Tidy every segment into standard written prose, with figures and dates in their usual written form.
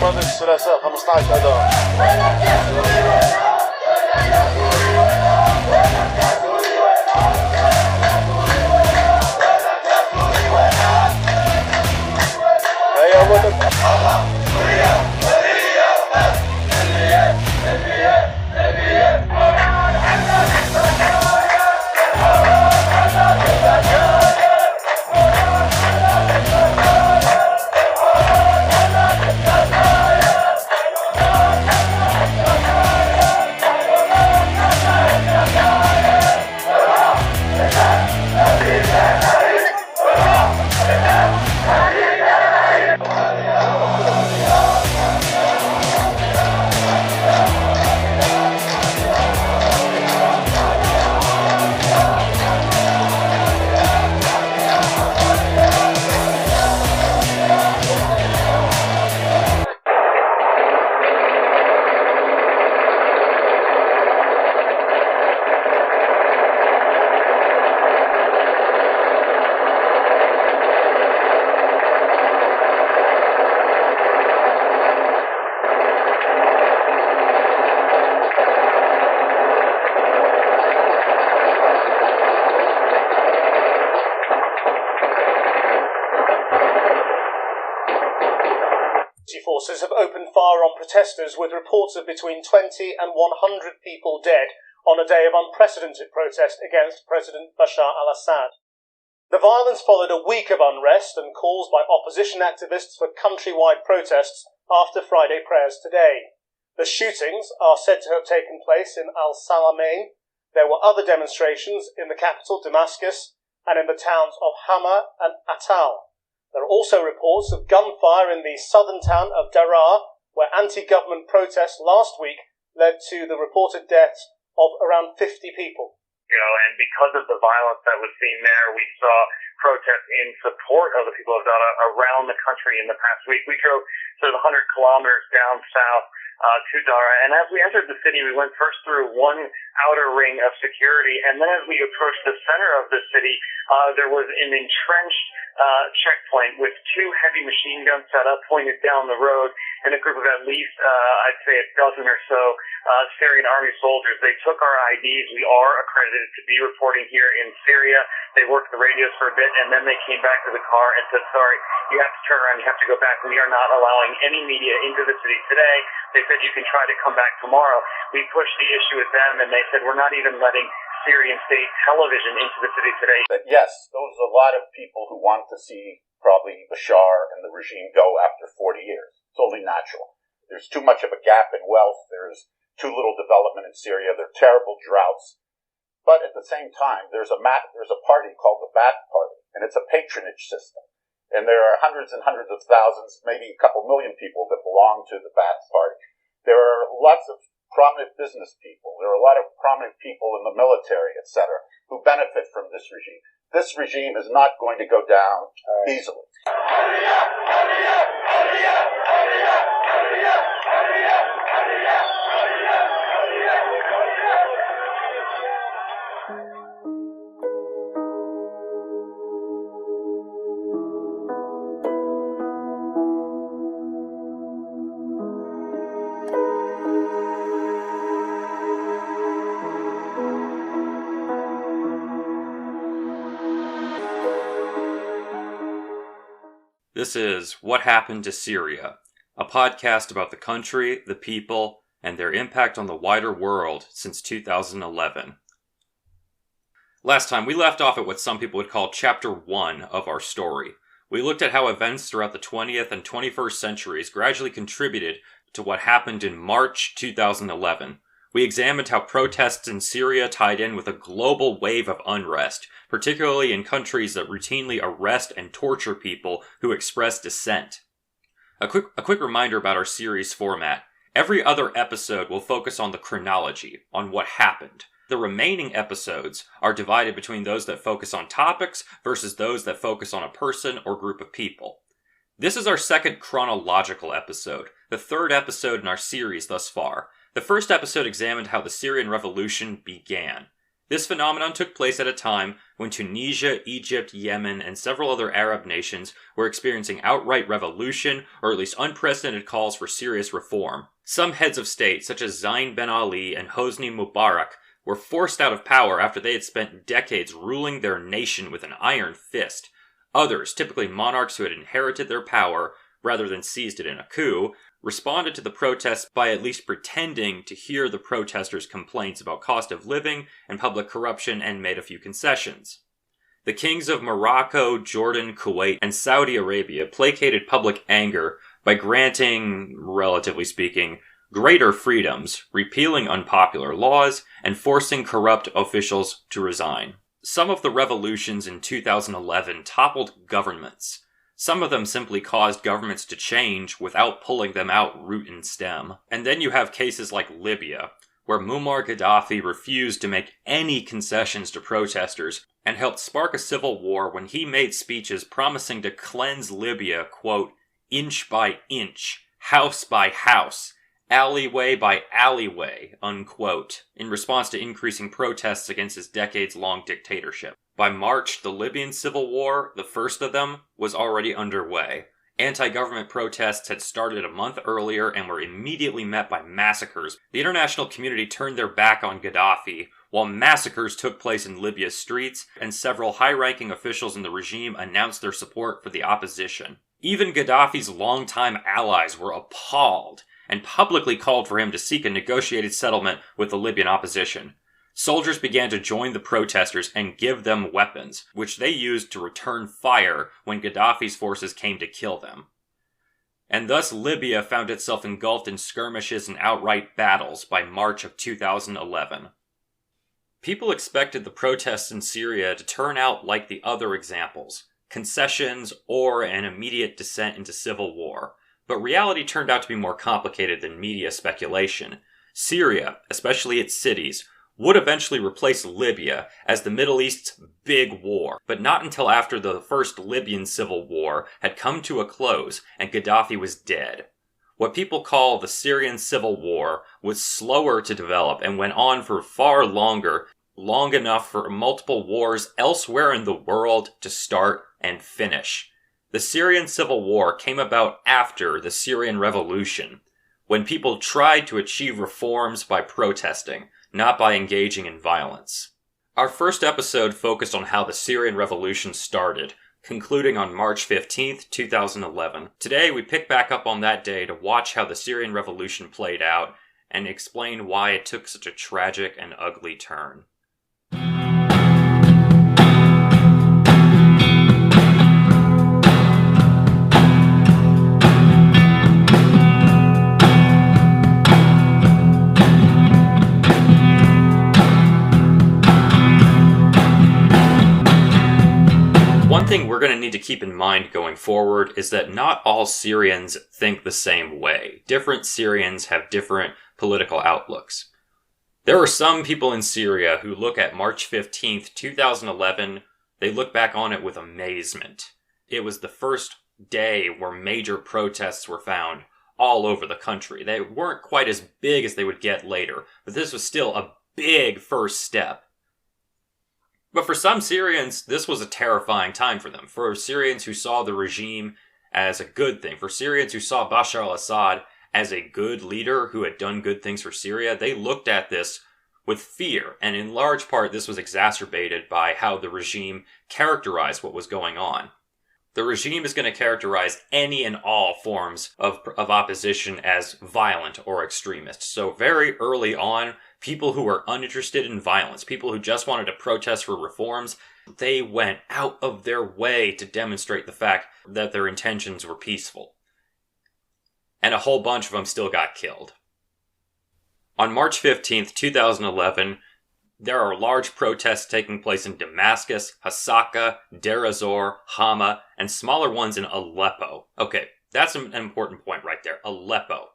الماضي الثلاثاء 15 أذار. Forces have opened fire on protesters with reports of between 20 and 100 people dead on a day of unprecedented protest against President Bashar al-Assad. The violence followed a week of unrest and calls by opposition activists for countrywide protests after Friday prayers today. The shootings are said to have taken place in al-Salamein. There were other demonstrations in the capital, Damascus, and in the towns of Hama and Atal. There are also reports of gunfire in the southern town of Dagher, where anti-government protests last week led to the reported deaths of around 50 people. And because of the violence that was seen there, we saw protests in support of the people of Dagher around the country in the past week. We drove sort of 100 kilometers down south to Dagher, and as we entered the city, we went first through one outer ring of security, and then as we approached the center of the city, there was an entrenched checkpoint with two heavy machine guns set up, pointed down the road, and a group of at least, I'd say a dozen or so Syrian army soldiers. They took our IDs. We are accredited to be reporting here in Syria. They worked the radios for a bit, and then they came back to the car and said, sorry, you have to turn around, you have to go back. We are not allowing any media into the city today. They said you can try to come back tomorrow. We pushed the issue with them, and they said we're not even letting Syrian state television into the city today. But yes, those are a lot of people who want to see probably Bashar and the regime go after 40 years. It's only natural. There's too much of a gap in wealth. There's too little development in Syria. There are terrible droughts. But at the same time, there's a party called the Ba'ath Party, and it's a patronage system. And there are hundreds and hundreds of thousands, maybe a couple million people that belong to the Ba'ath Party. There are lots of prominent business people. There are a lot of prominent people in the military, etc., who benefit from this regime. This regime is not going to go down easily. This is What Happened to Syria, a podcast about the country, the people, and their impact on the wider world since 2011. Last time, we left off at what some people would call Chapter 1 of our story. We looked at how events throughout the 20th and 21st centuries gradually contributed to what happened in March 2011. We examined how protests in Syria tied in with a global wave of unrest, particularly in countries that routinely arrest and torture people who express dissent. A quick reminder about our series format. Every other episode will focus on the chronology, on what happened. The remaining episodes are divided between those that focus on topics versus those that focus on a person or group of people. This is our second chronological episode, the third episode in our series thus far. The first episode examined how the Syrian Revolution began. This phenomenon took place at a time when Tunisia, Egypt, Yemen, and several other Arab nations were experiencing outright revolution, or at least unprecedented calls for serious reform. Some heads of state, such as Zayn Ben Ali and Hosni Mubarak, were forced out of power after they had spent decades ruling their nation with an iron fist. Others, typically monarchs who had inherited their power, rather than seized it in a coup, responded to the protests by at least pretending to hear the protesters' complaints about cost of living and public corruption and made a few concessions. The kings of Morocco, Jordan, Kuwait, and Saudi Arabia placated public anger by granting, relatively speaking, greater freedoms, repealing unpopular laws, and forcing corrupt officials to resign. Some of the revolutions in 2011 toppled governments. Some of them simply caused governments to change without pulling them out root and stem. And then you have cases like Libya, where Muammar Gaddafi refused to make any concessions to protesters and helped spark a civil war when he made speeches promising to cleanse Libya, quote, inch by inch, house by house, alleyway by alleyway, unquote, in response to increasing protests against his decades-long dictatorship. By March, the Libyan Civil War, the first of them, was already underway. Anti-government protests had started a month earlier and were immediately met by massacres. The international community turned their back on Gaddafi, while massacres took place in Libya's streets, and several high-ranking officials in the regime announced their support for the opposition. Even Gaddafi's longtime allies were appalled, and publicly called for him to seek a negotiated settlement with the Libyan opposition. Soldiers began to join the protesters and give them weapons, which they used to return fire when Gaddafi's forces came to kill them. And thus Libya found itself engulfed in skirmishes and outright battles by March of 2011. People expected the protests in Syria to turn out like the other examples, concessions or an immediate descent into civil war. But reality turned out to be more complicated than media speculation. Syria, especially its cities, would eventually replace Libya as the Middle East's big war, but not until after the first Libyan Civil War had come to a close and Gaddafi was dead. What people call the Syrian Civil War was slower to develop and went on for far longer, long enough for multiple wars elsewhere in the world to start and finish. The Syrian Civil War came about after the Syrian Revolution, when people tried to achieve reforms by protesting, not by engaging in violence. Our first episode focused on how the Syrian Revolution started, concluding on March 15th, 2011. Today we pick back up on that day to watch how the Syrian Revolution played out and explain why it took such a tragic and ugly turn. One thing we're going to need to keep in mind going forward is that not all Syrians think the same way. Different Syrians have different political outlooks. There are some people in Syria who look at March 15th, 2011, they look back on it with amazement. It was the first day where major protests were found all over the country. They weren't quite as big as they would get later, but this was still a big first step. But for some Syrians, this was a terrifying time for them. For Syrians who saw the regime as a good thing, for Syrians who saw Bashar al-Assad as a good leader who had done good things for Syria, they looked at this with fear. And in large part, this was exacerbated by how the regime characterized what was going on. The regime is going to characterize any and all forms of opposition as violent or extremist. So very early on, people who were uninterested in violence, people who just wanted to protest for reforms, they went out of their way to demonstrate the fact that their intentions were peaceful. And a whole bunch of them still got killed. On March 15th, 2011, there are large protests taking place in Damascus, Hasaka, Deir ez-Zor, Hama, and smaller ones in Aleppo. Okay, that's an important point right there. Aleppo.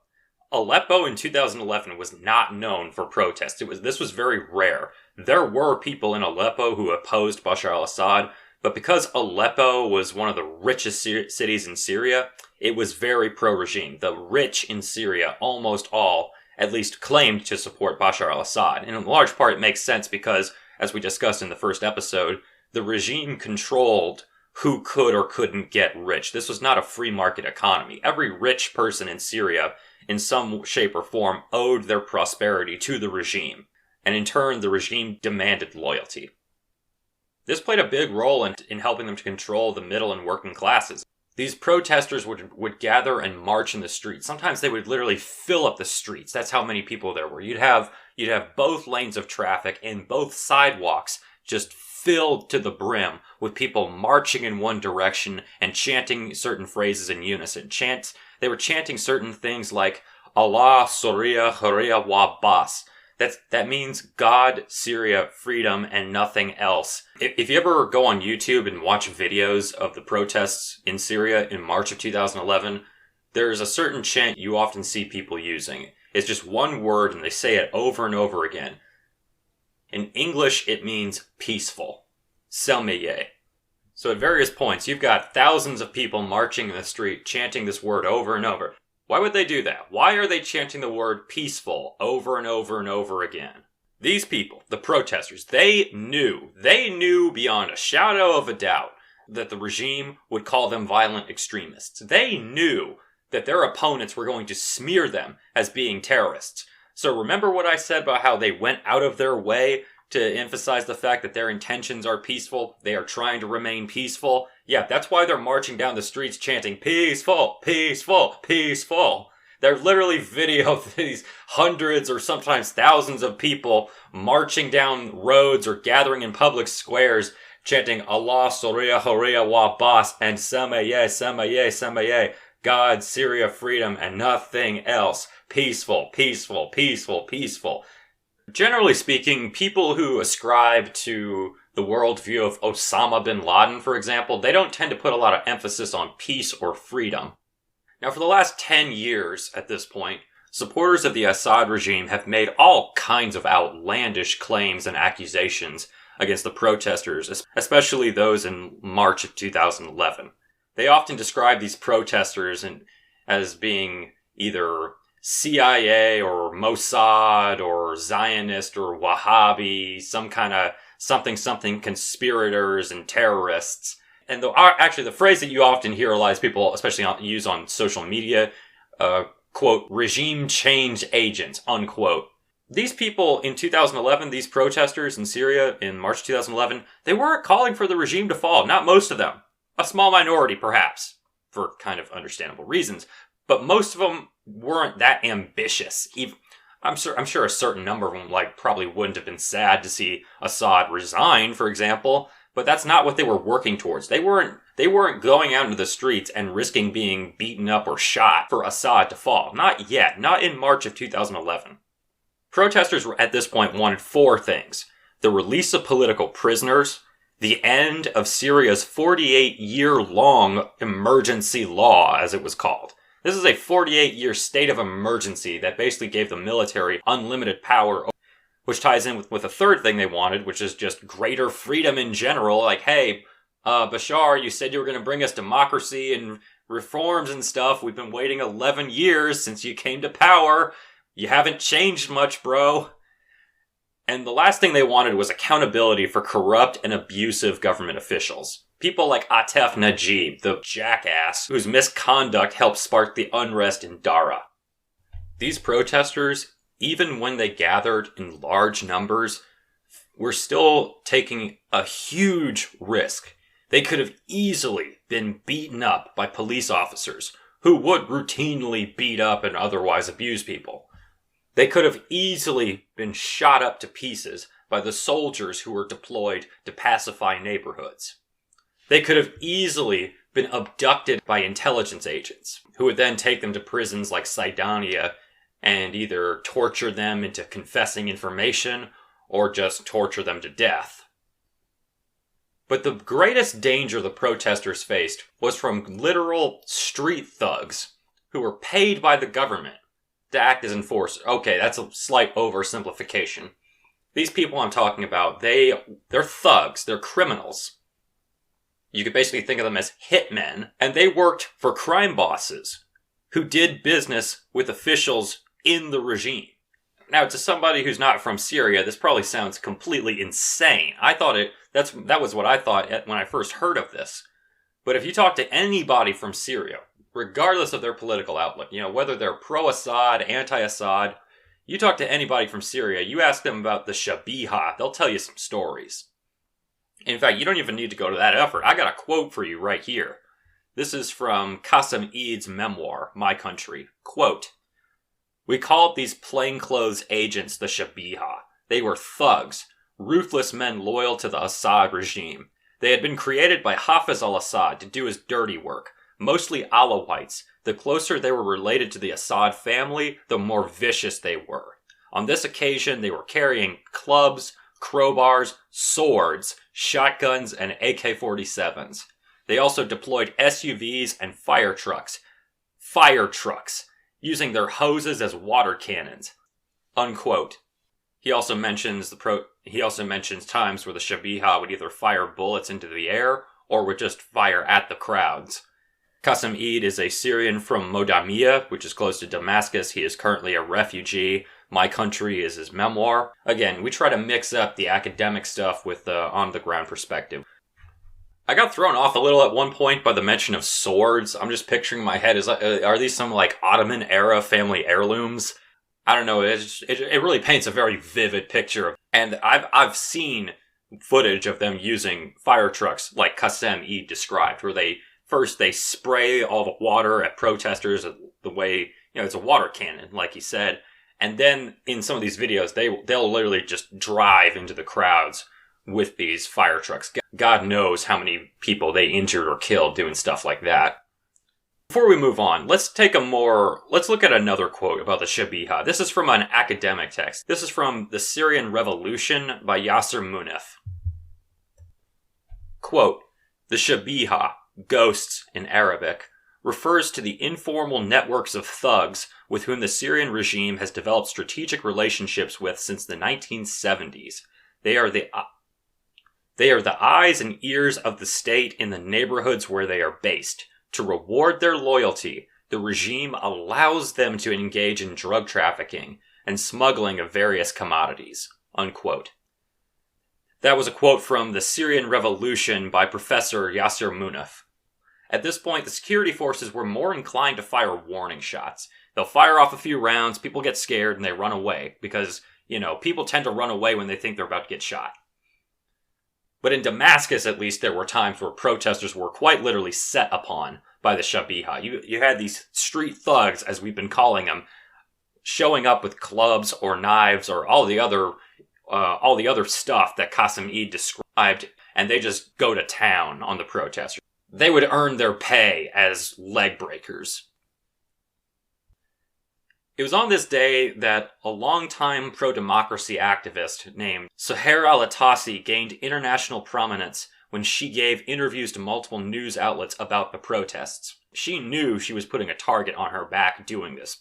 Aleppo in 2011 was not known for protests. This was very rare. There were people in Aleppo who opposed Bashar al-Assad, but because Aleppo was one of the richest cities in Syria, it was very pro-regime. The rich in Syria, almost all, at least claimed to support Bashar al-Assad. And in large part, it makes sense because as we discussed in the first episode, the regime controlled who could or couldn't get rich. This was not a free market economy. Every rich person in Syria, in some shape or form, owed their prosperity to the regime. And in turn, the regime demanded loyalty. This played a big role in helping them to control the middle and working classes. These protesters would gather and march in the streets. Sometimes they would literally fill up the streets. That's how many people there were. You'd have both lanes of traffic and both sidewalks just filled to the brim with people marching in one direction and chanting certain phrases in unison. They were chanting certain things like Allah, Syria, Huria, wa Bas. That means God, Syria, freedom, and nothing else. If you ever go on YouTube and watch videos of the protests in Syria in March of 2011, there's a certain chant you often see people using. It's just one word and they say it over and over again. In English, it means peaceful. Selmiye. So at various points, you've got thousands of people marching in the street chanting this word over and over. Why would they do that? Why are they chanting the word peaceful over and over and over again? These people, the protesters, they knew beyond a shadow of a doubt that the regime would call them violent extremists. They knew that their opponents were going to smear them as being terrorists. So remember what I said about how they went out of their way to emphasize the fact that their intentions are peaceful? They are trying to remain peaceful. Yeah, that's why they're marching down the streets chanting, peaceful, peaceful, peaceful. They're literally video of these hundreds or sometimes thousands of people marching down roads or gathering in public squares chanting Allah, Syria, Huria, wa Bas, and Samaye, Samaye, Samaye. God, Syria, freedom, and nothing else. Peaceful, peaceful, peaceful, peaceful. Generally speaking, people who ascribe to the worldview of Osama bin Laden, for example, they don't tend to put a lot of emphasis on peace or freedom. Now, for the last 10 years at this point, supporters of the Assad regime have made all kinds of outlandish claims and accusations against the protesters, especially those in March of 2011. They often describe these protesters as being either CIA or Mossad or Zionist or Wahhabi, some kind of something conspirators and terrorists. And actually the phrase that you often hear a lot of people, especially use on social media, quote, regime change agents, unquote. These people in 2011, these protesters in Syria in March 2011, they weren't calling for the regime to fall. Not most of them. A small minority, perhaps, for kind of understandable reasons. But most of them weren't that ambitious. I'm sure a certain number of them probably wouldn't have been sad to see Assad resign, for example. But that's not what they were working towards. They weren't going out into the streets and risking being beaten up or shot for Assad to fall. Not yet. Not in March of 2011. Protesters at this point wanted 4 things. The release of political prisoners, the end of Syria's 48-year-long emergency law, as it was called. This is a 48-year state of emergency that basically gave the military unlimited power, which ties in with a third thing they wanted, which is just greater freedom in general. Like, hey, Bashar, you said you were going to bring us democracy and reforms and stuff. We've been waiting 11 years since you came to power. You haven't changed much, bro. And the last thing they wanted was accountability for corrupt and abusive government officials. People like Atef Najib, the jackass, whose misconduct helped spark the unrest in Dara. These protesters, even when they gathered in large numbers, were still taking a huge risk. They could have easily been beaten up by police officers who would routinely beat up and otherwise abuse people. They could have easily been shot up to pieces by the soldiers who were deployed to pacify neighborhoods. They could have easily been abducted by intelligence agents, who would then take them to prisons like Saidania and either torture them into confessing information or just torture them to death. But the greatest danger the protesters faced was from literal street thugs who were paid by the government to act as enforcers. Okay, that's a slight oversimplification. These people I'm talking about, they're thugs, they're criminals. You could basically think of them as hitmen, and they worked for crime bosses who did business with officials in the regime. Now, to somebody who's not from Syria, this probably sounds completely insane. That was what I thought when I first heard of this. But if you talk to anybody from Syria, regardless of their political outlook, whether they're pro-Assad, anti-Assad, you talk to anybody from Syria, you ask them about the Shabiha, they'll tell you some stories. In fact, you don't even need to go to that effort. I got a quote for you right here. This is from Kassem Eid's memoir, My Country. Quote, "We called these plainclothes agents the Shabiha. They were thugs, ruthless men loyal to the Assad regime. They had been created by Hafiz al-Assad to do his dirty work, mostly Alawites. The closer they were related to the Assad family, the more vicious they were. On this occasion, they were carrying clubs, crowbars, swords, shotguns, and AK-47s. They also deployed SUVs and fire trucks, using their hoses as water cannons." Unquote. He also mentions times where the Shabiha would either fire bullets into the air or would just fire at the crowds. Kassem Eid is a Syrian from Modamia, which is close to Damascus. He is currently a refugee. My Country is his memoir. Again, we try to mix up the academic stuff with the on-the-ground perspective. I got thrown off a little at one point by the mention of swords. I'm just picturing in my head, are these some Ottoman-era family heirlooms? I don't know, it really paints a very vivid picture. And I've seen footage of them using fire trucks like Kassem Eid described, where they spray all the water at protesters the way, it's a water cannon, like he said. And then in some of these videos, they'll literally just drive into the crowds with these fire trucks. God knows how many people they injured or killed doing stuff like that. Before we move on, let's look at another quote about the Shabiha. This is from an academic text. This is from The Syrian Revolution by Yasser Munif. Quote, "The Shabiha, ghosts in Arabic, refers to the informal networks of thugs with whom the Syrian regime has developed strategic relationships with since the 1970s. They are the eyes and ears of the state in the neighborhoods where they are based. To reward their loyalty, the regime allows them to engage in drug trafficking and smuggling of various commodities." Unquote. That was a quote from The Syrian Revolution by Professor Yasser Munif. At this point, the security forces were more inclined to fire warning shots. They'll fire off a few rounds, people get scared, and they run away. Because, people tend to run away when they think they're about to get shot. But in Damascus, at least, there were times where protesters were quite literally set upon by the Shabiha. You had these street thugs, as we've been calling them, showing up with clubs or knives or all the other stuff that Kassem Eid described, and they just go to town on the protesters. They would earn their pay as leg breakers. It was on this day that a longtime pro-democracy activist named Suhair al-Atassi gained international prominence when she gave interviews to multiple news outlets about the protests. She knew she was putting a target on her back doing this,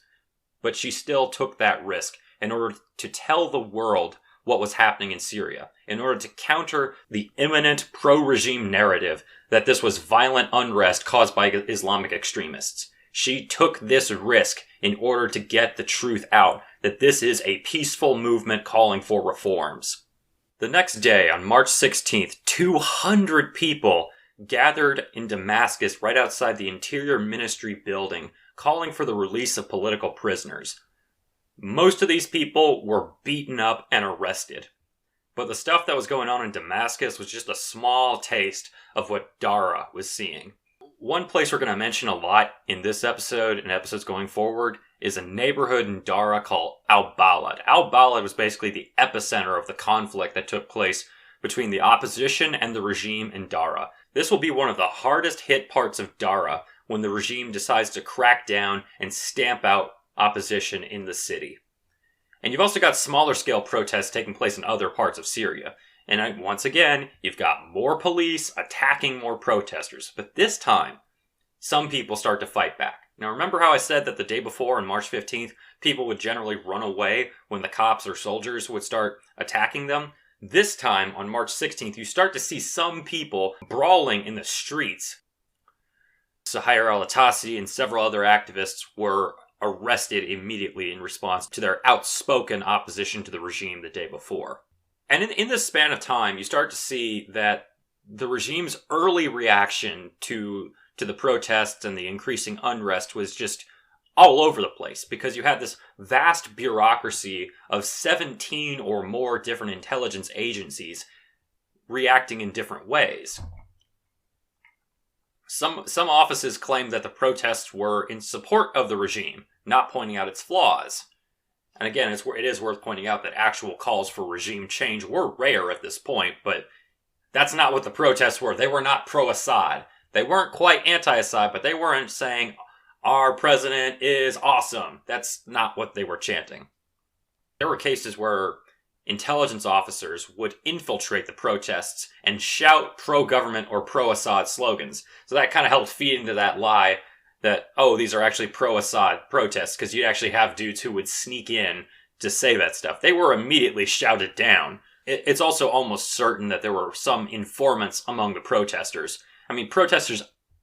but she still took that risk in order to tell the world what was happening in Syria, in order to counter the imminent pro-regime narrative that this was violent unrest caused by Islamic extremists. She took this risk in order to get the truth out, that this is a peaceful movement calling for reforms. The next day, on March 16th, 200 people gathered in Damascus right outside the Interior Ministry building, calling for the release of political prisoners. Most of these people were beaten up and arrested. But the stuff that was going on in Damascus was just a small taste of what Dara was seeing. One place we're going to mention a lot in this episode and episodes going forward is a neighborhood in Dara called al-Balad. Al-Balad was basically the epicenter of the conflict that took place between the opposition and the regime in Dara. This will be one of the hardest hit parts of Dara when the regime decides to crack down and stamp out opposition in the city. And you've also got smaller scale protests taking place in other parts of Syria. And once again, you've got more police attacking more protesters. But this time, some people start to fight back. Now remember how I said that the day before, on March 15th, people would generally run away when the cops or soldiers would start attacking them? This time, on March 16th, you start to see some people brawling in the streets. Suhair al-Atassi and several other activists were arrested immediately in response to their outspoken opposition to the regime the day before. And in this span of time, you start to see that the regime's early reaction to the protests and the increasing unrest was just all over the place, because you had this vast bureaucracy of 17 or more different intelligence agencies reacting in different ways. Some offices claimed that the protests were in support of the regime, not pointing out its flaws. And again, it is worth pointing out that actual calls for regime change were rare at this point, but that's not what the protests were. They were not pro-Assad. They weren't quite anti-Assad, but they weren't saying, our president is awesome. That's not what they were chanting. There were cases where intelligence officers would infiltrate the protests and shout pro-government or pro-Assad slogans. So that kind of helped feed into that lie that, oh, these are actually pro-Assad protests, because you'd actually have dudes who would sneak in to say that stuff. They were immediately shouted down. It's also almost certain that there were some informants among the protesters. I mean, protesters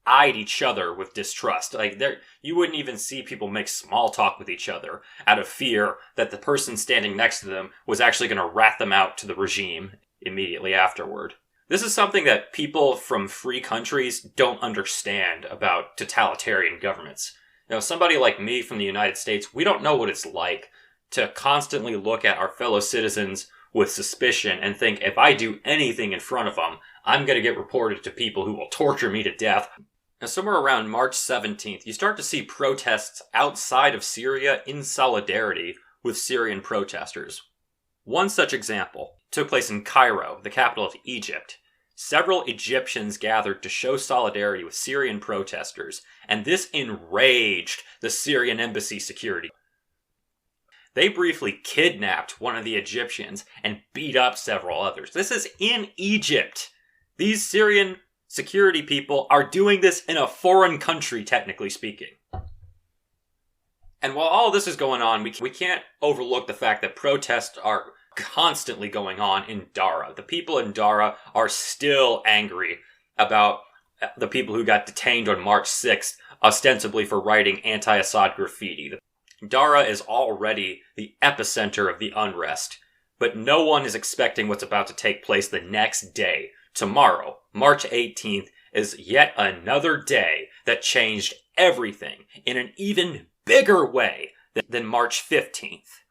eyed each other with distrust. Like, you wouldn't even see people make small talk with each other out of fear that the person standing next to them was actually going to rat them out to the regime immediately afterward. This is something that people from free countries don't understand about totalitarian governments. You know, somebody like me from the United States, we don't know what it's like to constantly look at our fellow citizens with suspicion and think, if I do anything in front of them, I'm going to get reported to people who will torture me to death. Now, somewhere around March 17th, you start to see protests outside of Syria in solidarity with Syrian protesters. One such example took place in Cairo, the capital of Egypt. Several Egyptians gathered to show solidarity with Syrian protesters, and this enraged the Syrian embassy security. They briefly kidnapped one of the Egyptians and beat up several others. This is in Egypt. These Syrian security people are doing this in a foreign country, technically speaking. And while all this is going on, we can't overlook the fact that protests are constantly going on in Dagher. The people in Dagher are still angry about the people who got detained on March 6th, ostensibly for writing anti-Assad graffiti. Dagher is already the epicenter of the unrest, but no one is expecting what's about to take place the next day. Tomorrow, March 18th, is yet another day that changed everything in an even bigger way than March 15th.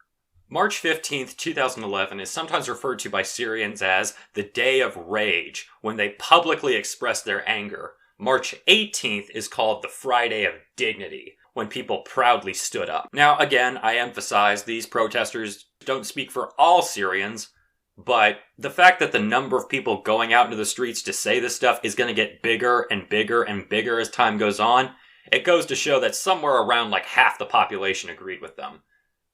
March 15th, 2011 is sometimes referred to by Syrians as the Day of Rage, when they publicly express their anger. March 18th is called the Friday of Dignity, when people proudly stood up. Now, again, I emphasize these protesters don't speak for all Syrians, but the fact that the number of people going out into the streets to say this stuff is going to get bigger and bigger and bigger as time goes on, it goes to show that somewhere around like half the population agreed with them.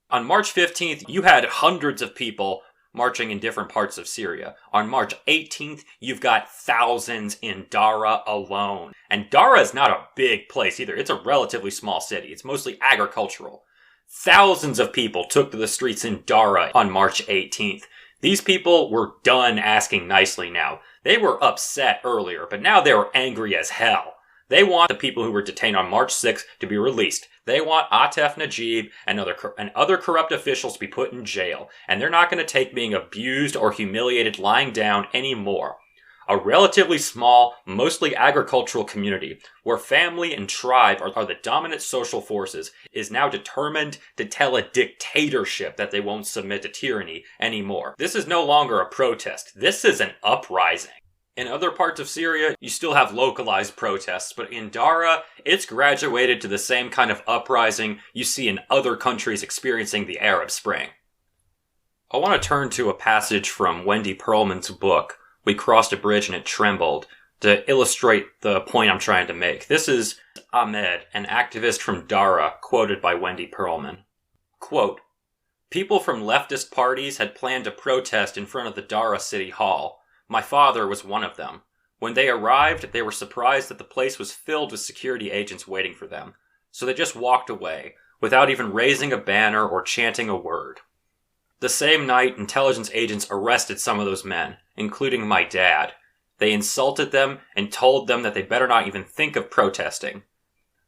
On March 15th, you had hundreds of people marching in different parts of Syria. On March 18th, you've got thousands in Dagher alone. And Dagher is not a big place either. It's a relatively small city. It's mostly agricultural. Thousands of people took to the streets in Dagher on March 18th. These people were done asking nicely now. They were upset earlier, but now they were angry as hell. They want the people who were detained on March 6th to be released. They want Atef Najib and other corrupt officials to be put in jail. And they're not going to take being abused or humiliated lying down anymore. A relatively small, mostly agricultural community, where family and tribe are the dominant social forces, is now determined to tell a dictatorship that they won't submit to tyranny anymore. This is no longer a protest. This is an uprising. In other parts of Syria, you still have localized protests, but in Dagher, it's graduated to the same kind of uprising you see in other countries experiencing the Arab Spring. I want to turn to a passage from Wendy Pearlman's book, We Crossed a Bridge and It Trembled, to illustrate the point I'm trying to make. This is Ahmed, an activist from Dagher, quoted by Wendy Pearlman. Quote, "People from leftist parties had planned to protest in front of the Dagher City Hall. My father was one of them. When they arrived, they were surprised that the place was filled with security agents waiting for them. So they just walked away, without even raising a banner or chanting a word. The same night, intelligence agents arrested some of those men, including my dad. They insulted them and told them that they better not even think of protesting.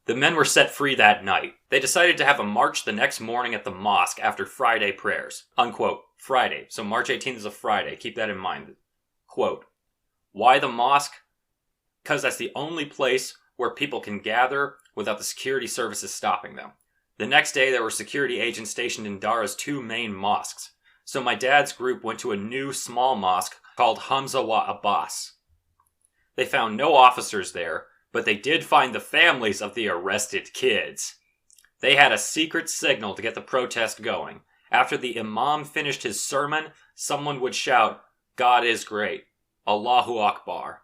The men were set free that night. They decided to have a march the next morning at the mosque after Friday prayers. Unquote. Friday. So March 18th is a Friday. Keep that in mind. Quote. Why the mosque? Because that's the only place where people can gather without the security services stopping them. The next day, there were security agents stationed in Dara's 2 main mosques. So my dad's group went to a new small mosque called Hamza wa Abbas. They found no officers there, but they did find the families of the arrested kids. They had a secret signal to get the protest going. After the imam finished his sermon, someone would shout, "God is great. Allahu Akbar."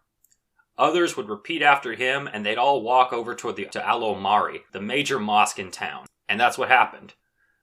Others would repeat after him, and they'd all walk over to al-Omari, the major mosque in town. And that's what happened.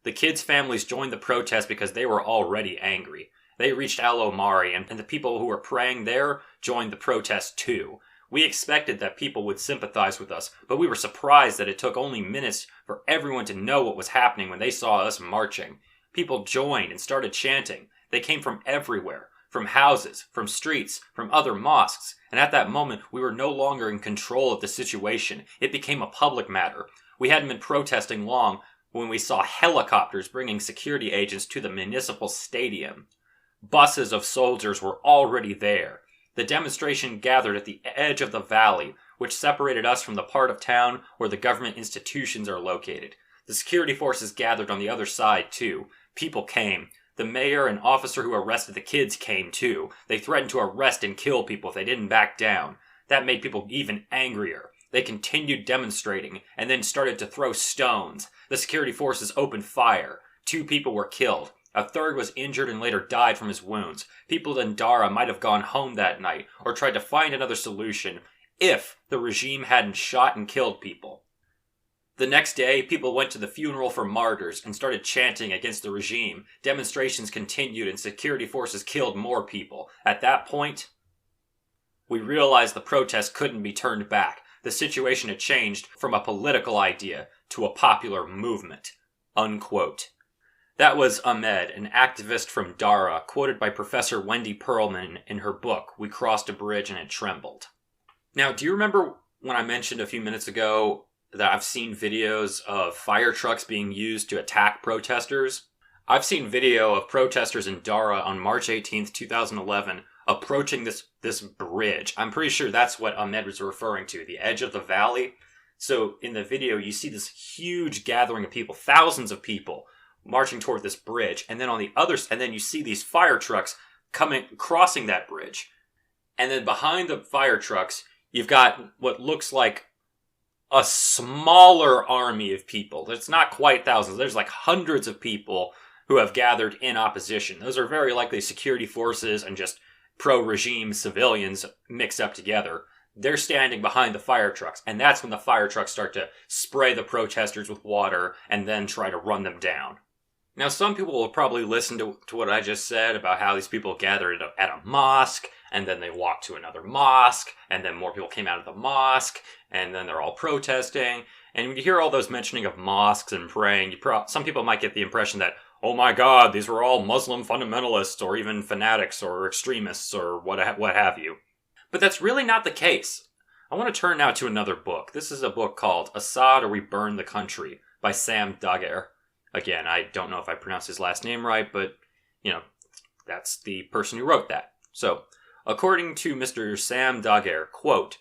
The kids' families joined the protest because they were already angry. They reached al-Omari, and the people who were praying there joined the protest too. We expected that people would sympathize with us, but we were surprised that it took only minutes for everyone to know what was happening when they saw us marching. People joined and started chanting. They came from everywhere. From houses, from streets, from other mosques, and at that moment we were no longer in control of the situation. It became a public matter. We hadn't been protesting long when we saw helicopters bringing security agents to the municipal stadium. Buses of soldiers were already there. The demonstration gathered at the edge of the valley, which separated us from the part of town where the government institutions are located. The security forces gathered on the other side too. People came. The mayor and officer who arrested the kids came too. They threatened to arrest and kill people if they didn't back down. That made people even angrier. They continued demonstrating and then started to throw stones. The security forces opened fire. 2 people were killed. A third was injured and later died from his wounds. People in Dara might have gone home that night or tried to find another solution if the regime hadn't shot and killed people. The next day, people went to the funeral for martyrs and started chanting against the regime. Demonstrations continued and security forces killed more people. At that point, we realized the protest couldn't be turned back. The situation had changed from a political idea to a popular movement. Unquote. That was Ahmed, an activist from Dara, quoted by Professor Wendy Pearlman in her book, We Crossed a Bridge and It Trembled. Now, do you remember when I mentioned a few minutes ago that I've seen videos of fire trucks being used to attack protesters? I've seen video of protesters in Dara on March 18th, 2011, approaching this bridge. I'm pretty sure that's what Ahmed was referring to, the edge of the valley. So in the video, you see this huge gathering of people, thousands of people, marching toward this bridge. And then and then you see these fire trucks crossing that bridge. And then behind the fire trucks, you've got what looks like a smaller army of people. It's not quite thousands. There's like hundreds of people who have gathered in opposition. Those are very likely security forces and just pro-regime civilians mixed up together. They're standing behind the fire trucks, and that's when the fire trucks start to spray the protesters with water and then try to run them down. Now, some people will probably listen to what I just said about how these people gathered at a mosque, and then they walked to another mosque, and then more people came out of the mosque, and then they're all protesting. And when you hear all those mentioning of mosques and praying, some people might get the impression that, oh my God, these were all Muslim fundamentalists or even fanatics or extremists or what have you. But that's really not the case. I want to turn now to another book. This is a book called Assad or We Burn the Country by Sam Dagher. Again, I don't know if I pronounced his last name right, but, that's the person who wrote that. So, according to Mr. Sam Dagher, quote,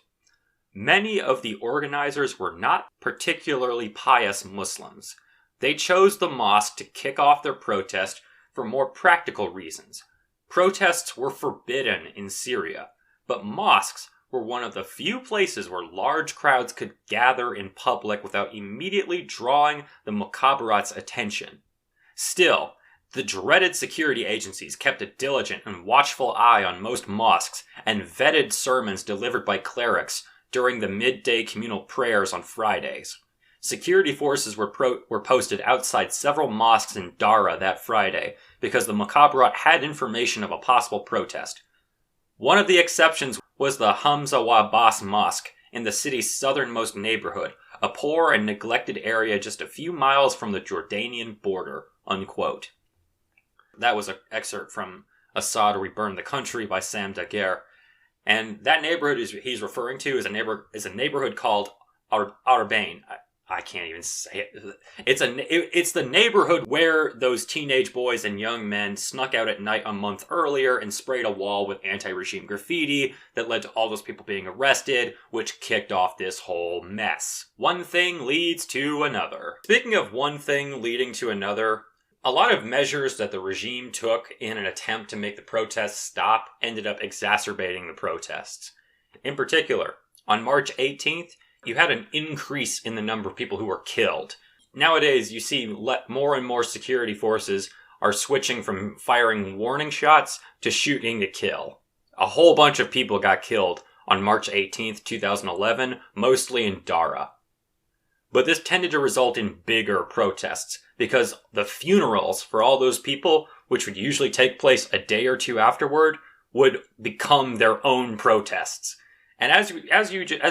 many of the organizers were not particularly pious Muslims. They chose the mosque to kick off their protest for more practical reasons. Protests were forbidden in Syria, but mosques were one of the few places where large crowds could gather in public without immediately drawing the Mukhabarat's attention. Still, the dreaded security agencies kept a diligent and watchful eye on most mosques and vetted sermons delivered by clerics during the midday communal prayers on Fridays. Security forces were posted outside several mosques in Dara that Friday because the Mukhabarat had information of a possible protest. One of the exceptions was the Hamza wa Abbas Mosque in the city's southernmost neighborhood, a poor and neglected area just a few miles from the Jordanian border, unquote. That was an excerpt from Assad or We Burn the Country by Sam Dagher. And that neighborhood he's referring to is a neighborhood called Arbain. I can't even say it. It's the neighborhood where those teenage boys and young men snuck out at night a month earlier and sprayed a wall with anti-regime graffiti that led to all those people being arrested, which kicked off this whole mess. One thing leads to another. Speaking of one thing leading to another, a lot of measures that the regime took in an attempt to make the protests stop ended up exacerbating the protests. In particular, on March 18th, you had an increase in the number of people who were killed. Nowadays, you see more and more security forces are switching from firing warning shots to shooting to kill. A whole bunch of people got killed on March 18th, 2011, mostly in Dagher. But this tended to result in bigger protests, because the funerals for all those people, which would usually take place a day or two afterward, would become their own protests. And as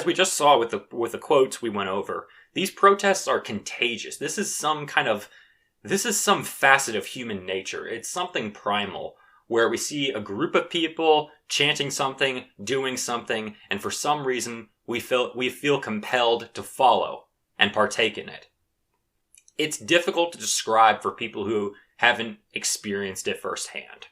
we just saw with the quotes we went over, these protests are contagious. This is some facet of human nature. It's something primal, where we see a group of people chanting something, doing something, and for some reason we feel compelled to follow and partake in it. It's difficult to describe for people who haven't experienced it firsthand.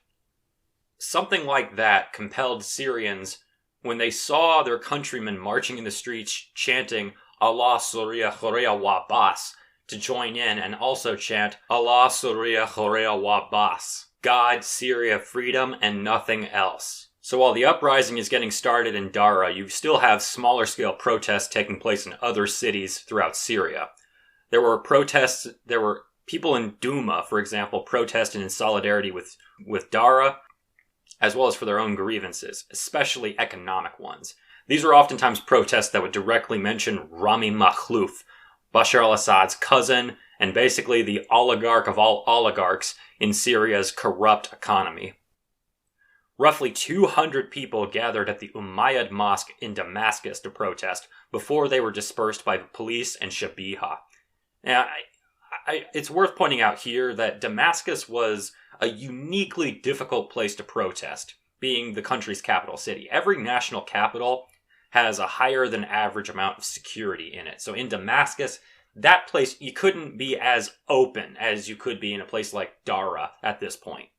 Something like that compelled Syrians, when they saw their countrymen marching in the streets chanting Allah Syria Khorea wa Bas, to join in and also chant Allah Syria Khorea wa Bas, God, Syria, freedom, and nothing else. So while the uprising is getting started in Dagher, you still have smaller scale protests taking place in other cities throughout Syria. There were people in Duma, for example, protesting in solidarity with Dagher, as well as for their own grievances, especially economic ones. These were oftentimes protests that would directly mention Rami Makhlouf, Bashar al-Assad's cousin, and basically the oligarch of all oligarchs in Syria's corrupt economy. Roughly 200 people gathered at the Umayyad Mosque in Damascus to protest before they were dispersed by the police and Shabiha. Now, it's worth pointing out here that Damascus was a uniquely difficult place to protest, being the country's capital city. Every national capital has a higher than average amount of security in it. So in Damascus, that place, you couldn't be as open as you could be in a place like Dagher at this point.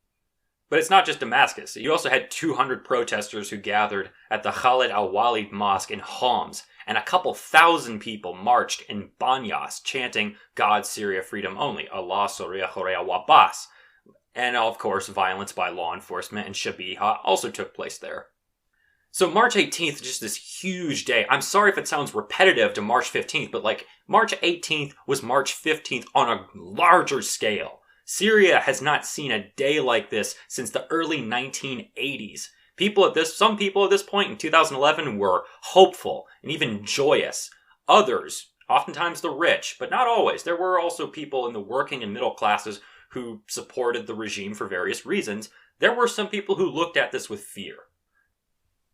But it's not just Damascus. You also had 200 protesters who gathered at the Khalid al-Walid Mosque in Holmes, and a couple thousand people marched in Banyas chanting God, Syria, freedom only, Allah, Syria, Khorea wa Bas. And of course, violence by law enforcement and Shabiha also took place there. So March 18th, just this huge day. I'm sorry if it sounds repetitive to March 15th, but March 18th was March 15th on a larger scale. Syria has not seen a day like this since the early 1980s. Some people at this point in 2011 were hopeful and even joyous. Others, oftentimes the rich, but not always. There were also people in the working and middle classes who supported the regime for various reasons. There were some people who looked at this with fear.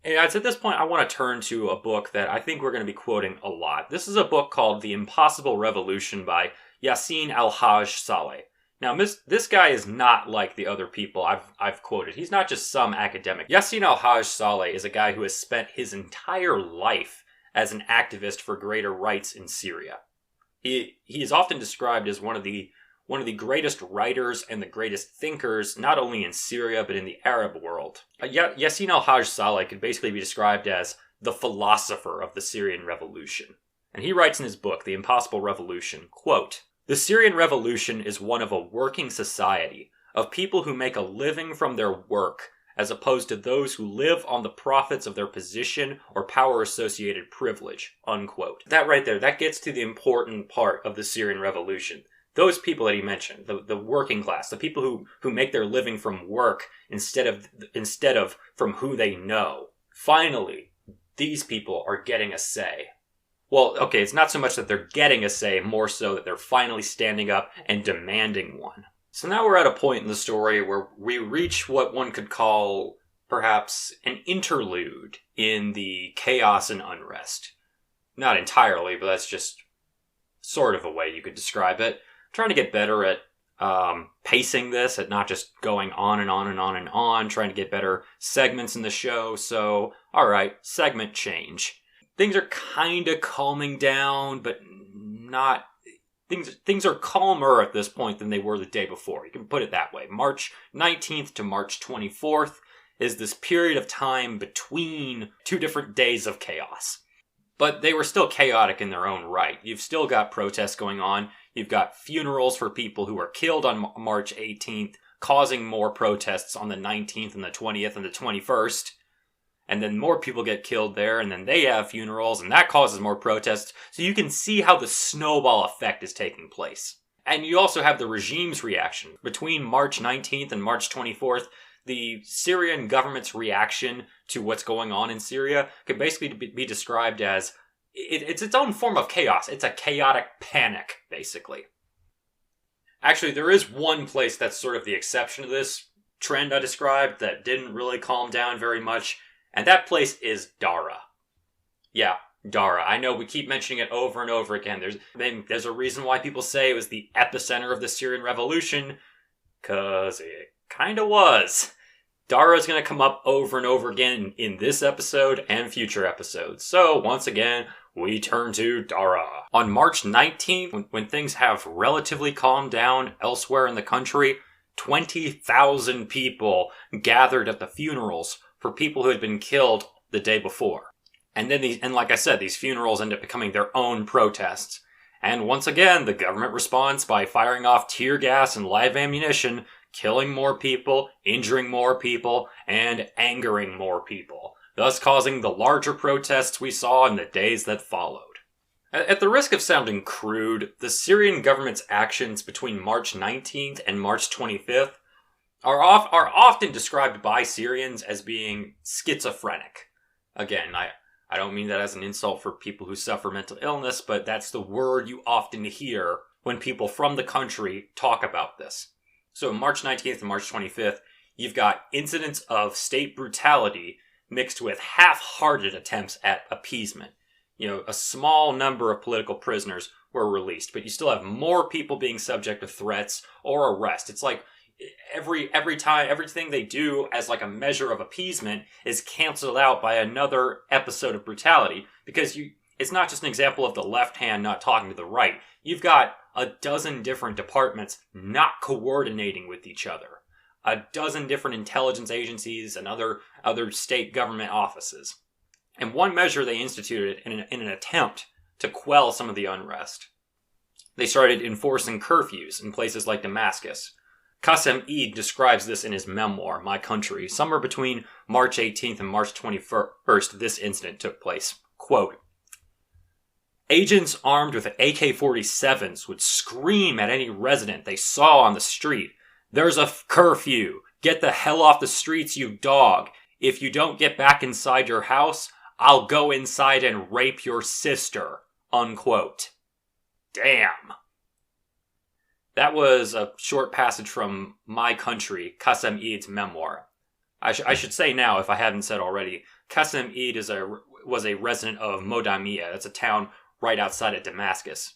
And at this point, I want to turn to a book that I think we're going to be quoting a lot. This is a book called The Impossible Revolution by Yassin al-Haj Saleh. Now, this guy is not like the other people I've quoted. He's not just some academic. Yassin al-Haj Saleh is a guy who has spent his entire life as an activist for greater rights in Syria. He is often described as one of the greatest writers and the greatest thinkers, not only in Syria, but in the Arab world. Yassin al-Haj Saleh could basically be described as the philosopher of the Syrian Revolution. And he writes in his book, The Impossible Revolution, quote, "The Syrian Revolution is one of a working society, of people who make a living from their work, as opposed to those who live on the profits of their position or power-associated privilege," unquote. That right there, that gets to the important part of the Syrian Revolution. Those people that he mentioned, the working class, the people who make their living from work instead of from who they know. Finally, these people are getting a say. Well, okay, it's not so much that they're getting a say, more so that they're finally standing up and demanding one. So now we're at a point in the story where we reach what one could call perhaps an interlude in the chaos and unrest. Not entirely, but that's just sort of a way you could describe it. Trying to get better at pacing this, at not just going on and on and on and on, trying to get better segments in the show. So, alright, segment change. Things are kind of calming down, but not... Things are calmer at this point than they were the day before. You can put it that way. March 19th to March 24th is this period of time between two different days of chaos. But they were still chaotic in their own right. You've still got protests going on. You've got funerals for people who were killed on March 18th, causing more protests on the 19th and the 20th and the 21st. And then more people get killed there, and then they have funerals, and that causes more protests. So you can see how the snowball effect is taking place. And you also have the regime's reaction. Between March 19th and March 24th, the Syrian government's reaction to what's going on in Syria could basically be described as, it's its own form of chaos. It's a chaotic panic, basically. Actually, there is one place that's sort of the exception to this trend I described that didn't really calm down very much, and that place is Dagher. Yeah, Dagher. I know we keep mentioning it over and over again. There's a reason why people say it was the epicenter of the Syrian Revolution, because it kind of was. Dagher is going to come up over and over again in this episode and future episodes. So, once again, we turn to Dagher. On March 19th, when things have relatively calmed down elsewhere in the country, 20,000 people gathered at the funerals for people who had been killed the day before. And then like I said, these funerals end up becoming their own protests. And once again, the government responds by firing off tear gas and live ammunition, killing more people, injuring more people, and angering more people, thus causing the larger protests we saw in the days that followed. At the risk of sounding crude, the Syrian government's actions between March 19th and March 25th are often described by Syrians as being schizophrenic. Again, I don't mean that as an insult for people who suffer mental illness, but that's the word you often hear when people from the country talk about this. So March 19th and March 25th, you've got incidents of state brutality mixed with half-hearted attempts at appeasement. You know, a small number of political prisoners were released, but you still have more people being subject to threats or arrest. It's like every time, everything they do as like a measure of appeasement is canceled out by another episode of brutality, because it's not just an example of the left hand not talking to the right. You've got a dozen different departments not coordinating with each other. A dozen different intelligence agencies and other state government offices. And one measure they instituted in an attempt to quell some of the unrest. They started enforcing curfews in places like Damascus. Kassem Eid describes this in his memoir, My Country. Somewhere between March 18th and March 21st, this incident took place. Quote, agents armed with AK-47s would scream at any resident they saw on the street, "There's a curfew! Get the hell off the streets, you dog! If you don't get back inside your house, I'll go inside and rape your sister." Unquote. Damn. That was a short passage from My Country, Kassem Eid's memoir. I should say now, if I haven't said already, Kassem Eid was a resident of Modamia. That's a town right outside of Damascus.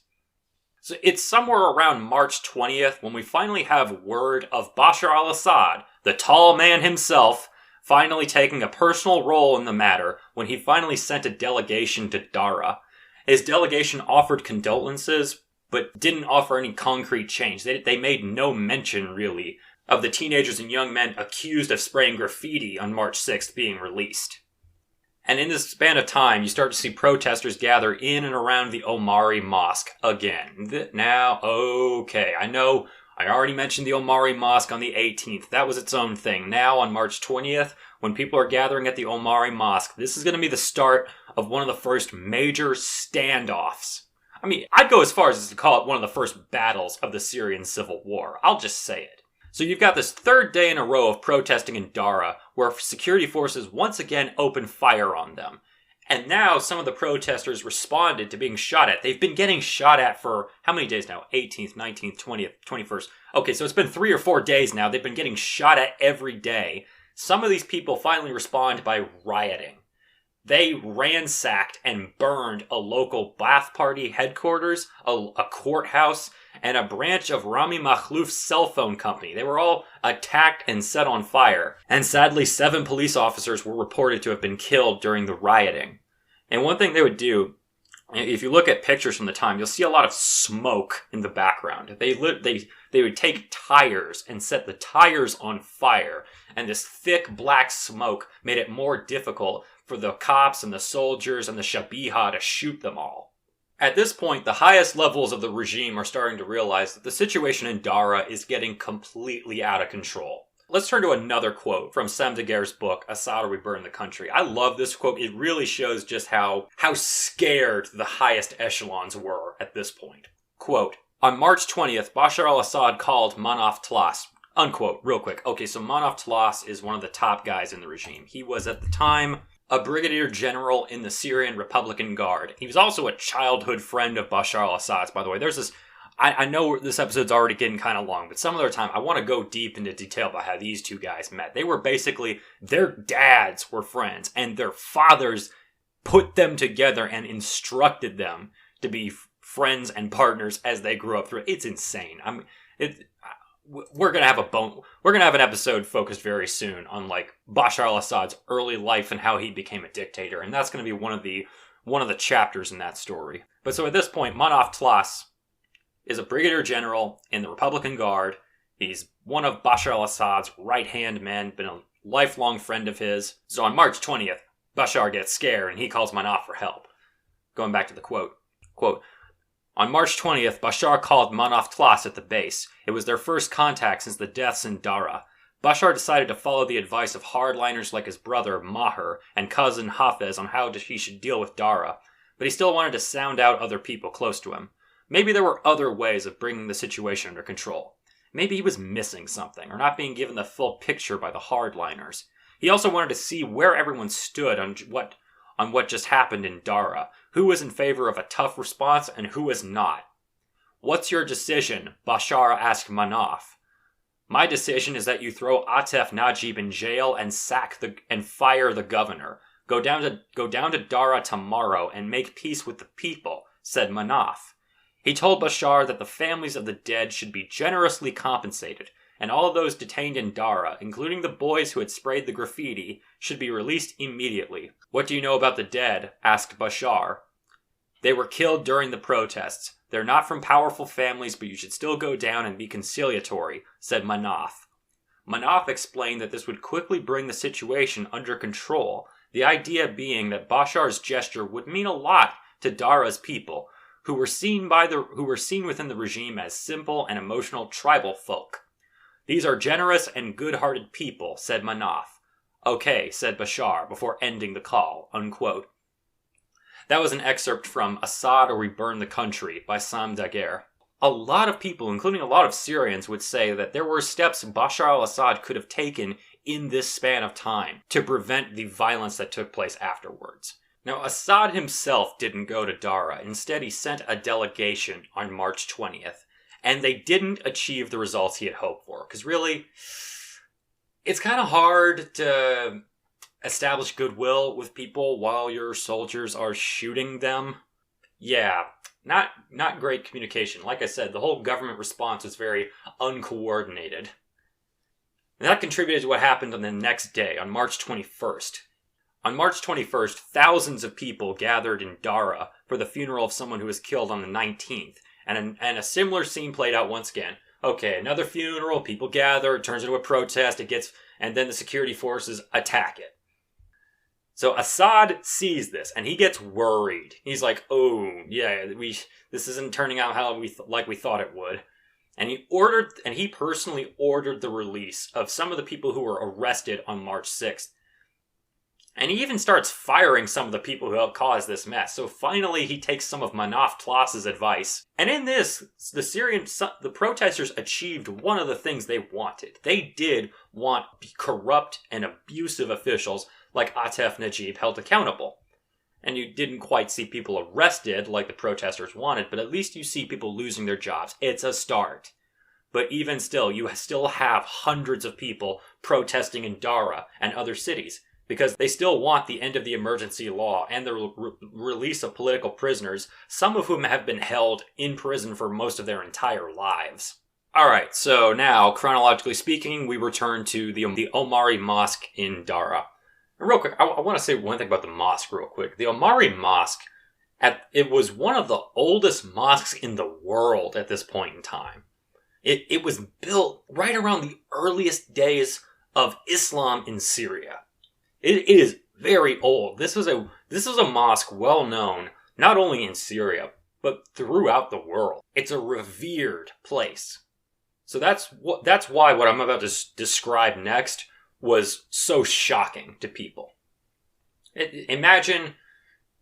So it's somewhere around March 20th when we finally have word of Bashar al-Assad, the tall man himself, finally taking a personal role in the matter when he finally sent a delegation to Dagher. His delegation offered condolences, but didn't offer any concrete change. They made no mention, really, of the teenagers and young men accused of spraying graffiti on March 6th being released. And in this span of time, you start to see protesters gather in and around the Omari Mosque again. Now, okay, I know I already mentioned the Omari Mosque on the 18th. That was its own thing. Now, on March 20th, when people are gathering at the Omari Mosque, this is going to be the start of one of the first major standoffs. I mean, I'd go as far as to call it one of the first battles of the Syrian Civil War. I'll just say it. So you've got this third day in a row of protesting in Dagher, where security forces once again open fire on them. And now some of the protesters responded to being shot at. They've been getting shot at for how many days now? 18th, 19th, 20th, 21st. Okay, so it's been 3 or 4 days now. They've been getting shot at every day. Some of these people finally respond by rioting. They ransacked and burned a local Ba'ath Party headquarters, a courthouse, and a branch of Rami Makhlouf's cell phone company. They were all attacked and set on fire. And sadly, 7 police officers were reported to have been killed during the rioting. And one thing they would do If you look at pictures from the time, you'll see a lot of smoke in the background. They would take tires and set the tires on fire, and this thick black smoke made it more difficult for the cops and the soldiers and the Shabiha to shoot them all. At this point, the highest levels of the regime are starting to realize that the situation in Dara is getting completely out of control. Let's turn to another quote from Sam Dagher's book, Assad or We Burn the Country. I love this quote. It really shows just how scared the highest echelons were at this point. Quote, on March 20th, Bashar al-Assad called Munif Tlas. Unquote. Real quick. Okay, so Munif Tlas is one of the top guys in the regime. He was at the time a brigadier general in the Syrian Republican Guard. He was also a childhood friend of Bashar al-Assad's, by the way. There's this... I know this episode's already getting kind of long, but some other time I want to go deep into detail about how these two guys met. They were basically, their dads were friends, and their fathers put them together and instructed them to be friends and partners as they grew up through it. It's insane. We're gonna have an episode focused very soon on like Bashar al-Assad's early life and how he became a dictator, and that's gonna be one of the chapters in that story. But so at this point, Munif Tlas is a brigadier general in the Republican Guard. He's one of Bashar al-Assad's right-hand men, been a lifelong friend of his. So on March 20th, Bashar gets scared and he calls Munif for help. Going back to the quote. Quote, on March 20th, Bashar called Munif Tlas at the base. It was their first contact since the deaths in Dara. Bashar decided to follow the advice of hardliners like his brother Maher and cousin Hafez on how he should deal with Dara, but he still wanted to sound out other people close to him. Maybe there were other ways of bringing the situation under control. Maybe he was missing something, or not being given the full picture by the hardliners. He also wanted to see where everyone stood on what just happened in Dara, who was in favor of a tough response and who was not. What's your decision? Bashar asked Munif. My decision is that you throw Atef Najib in jail and fire the governor. Go down to Dara tomorrow and make peace with the people, said Munif. He told Bashar that the families of the dead should be generously compensated, and all of those detained in Dara, including the boys who had sprayed the graffiti, should be released immediately. What do you know about the dead? Asked Bashar. They were killed during the protests. They're not from powerful families, but you should still go down and be conciliatory, said Munif. Munif explained that this would quickly bring the situation under control, the idea being that Bashar's gesture would mean a lot to Dara's people, who were seen within the regime as simple and emotional tribal folk. These are generous and good-hearted people, said Munif. Okay, said Bashar, before ending the call, unquote. That was an excerpt from Assad or We Burn the Country by Sam Dagher. A lot of people, including a lot of Syrians, would say that there were steps Bashar al-Assad could have taken in this span of time to prevent the violence that took place afterwards. Now, Assad himself didn't go to Dara. Instead, he sent a delegation on March 20th. And they didn't achieve the results he had hoped for. Because really, it's kind of hard to establish goodwill with people while your soldiers are shooting them. Yeah, not great communication. Like I said, the whole government response was very uncoordinated. And that contributed to what happened on the next day, on March 21st. On March 21st, thousands of people gathered in Dara for the funeral of someone who was killed on the 19th. And a similar scene played out once again. Okay, another funeral, people gather, it turns into a protest, and then the security forces attack it. So Assad sees this, and he gets worried. He's like, oh, yeah, this isn't turning out how we thought it would. And he personally ordered the release of some of the people who were arrested on March 6th. And he even starts firing some of the people who helped cause this mess. So finally, he takes some of Munif Tlas's advice. And in this, the protesters achieved one of the things they wanted. They did want corrupt and abusive officials like Atef Najib held accountable. And you didn't quite see people arrested like the protesters wanted, but at least you see people losing their jobs. It's a start. But even still, you still have hundreds of people protesting in Dara and other cities, because they still want the end of the emergency law and the release of political prisoners, some of whom have been held in prison for most of their entire lives. Alright, so now, chronologically speaking, we return to the Omari Mosque in Dara. And real quick, I want to say one thing about the mosque real quick. The Omari Mosque It was one of the oldest mosques in the world at this point in time. It was built right around the earliest days of Islam in Syria. It is very old. This is a mosque well known not only in Syria but throughout the world. It's a revered place. So that's why what I'm about to describe next was so shocking to people. Imagine,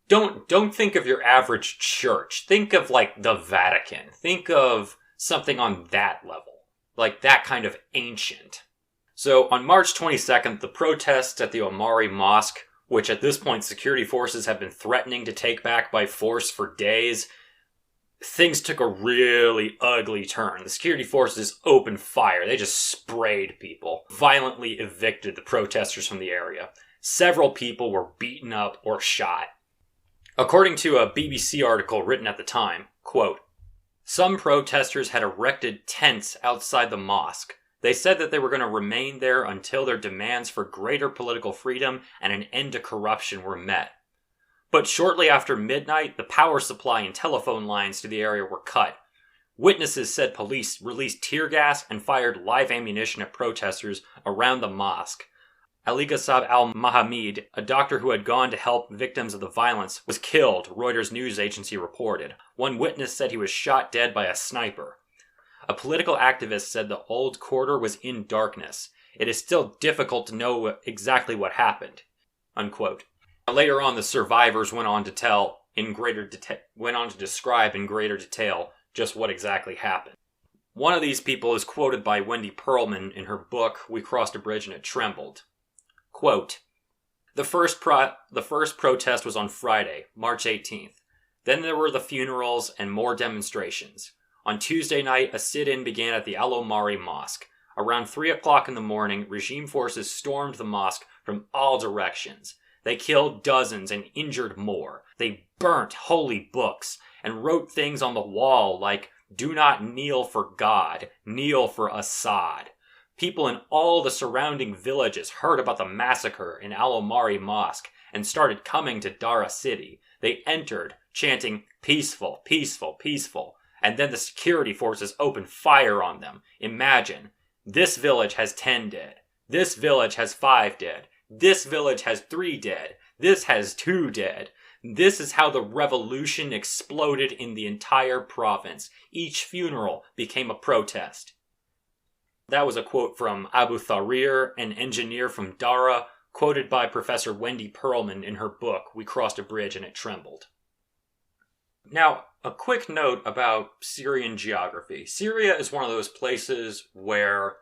don't think of your average church. Think of like the Vatican. Think of something on that level, like that kind of ancient. So on March 22nd, the protests at the Omari Mosque, which at this point security forces have been threatening to take back by force for days, things took a really ugly turn. The security forces opened fire. They just sprayed people, violently evicted the protesters from the area. Several people were beaten up or shot. According to a BBC article written at the time, quote, "Some protesters had erected tents outside the mosque. They said that they were going to remain there until their demands for greater political freedom and an end to corruption were met. But shortly after midnight, the power supply and telephone lines to the area were cut. Witnesses said police released tear gas and fired live ammunition at protesters around the mosque. Ali Ghassab al-Mahamid, a doctor who had gone to help victims of the violence, was killed, Reuters news agency reported. One witness said he was shot dead by a sniper. A political activist said the old quarter was in darkness. It is still difficult to know exactly what happened." Unquote. Later on, the survivors went on to describe in greater detail just what exactly happened. One of these people is quoted by Wendy Pearlman in her book, We Crossed a Bridge and It Trembled. Quote, The first protest was on Friday, March 18th. Then there were the funerals and more demonstrations. On Tuesday night, a sit-in began at the al-Omari Mosque. Around 3 o'clock in the morning, regime forces stormed the mosque from all directions. They killed dozens and injured more. They burnt holy books and wrote things on the wall like, "Do not kneel for God, kneel for Assad." People in all the surrounding villages heard about the massacre in al-Omari Mosque and started coming to Dara city. They entered, chanting, "Peaceful, peaceful, peaceful." And then the security forces opened fire on them. Imagine, this village has 10 dead. This village has 5 dead. This village has 3 dead. This has 2 dead. This is how the revolution exploded in the entire province. Each funeral became a protest. That was a quote from Abu Tharir, an engineer from Dara, quoted by Professor Wendy Pearlman in her book, We Crossed a Bridge and It Trembled. Now, a quick note about Syrian geography. Syria is one of those places where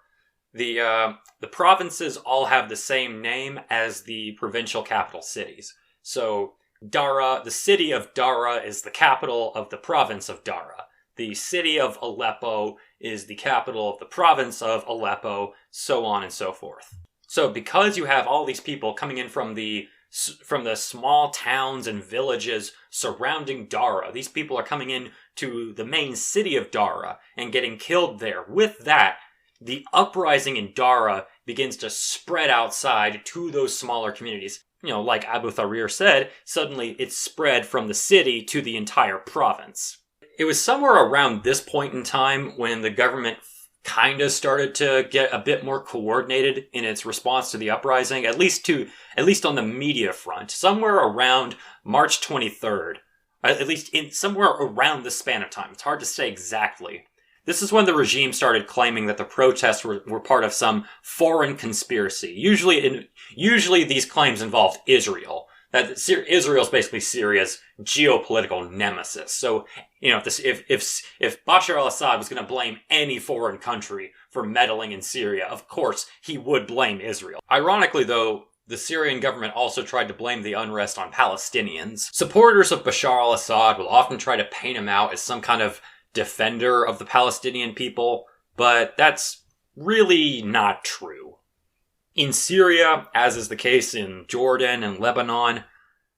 the provinces all have the same name as the provincial capital cities. So Dara, the city of Dara is the capital of the province of Dara. The city of Aleppo is the capital of the province of Aleppo, so on and so forth. So because you have all these people coming in from the small towns and villages surrounding Dara, these people are coming in to the main city of Dara and getting killed there. With that, the uprising in Dara begins to spread outside to those smaller communities. You know, like Abu Tharir said, suddenly it spread from the city to the entire province. It was somewhere around this point in time when the government kind of started to get a bit more coordinated in its response to the uprising, at least on the media front. Somewhere around March 23rd, at least somewhere around this span of time. It's hard to say exactly. This is when the regime started claiming that the protests were part of some foreign conspiracy. Usually these claims involved Israel. That Israel's basically Syria's geopolitical nemesis. So, you know, if Bashar al-Assad was going to blame any foreign country for meddling in Syria, of course he would blame Israel. Ironically, though, the Syrian government also tried to blame the unrest on Palestinians. Supporters of Bashar al-Assad will often try to paint him out as some kind of defender of the Palestinian people, but that's really not true. In Syria, as is the case in Jordan and Lebanon,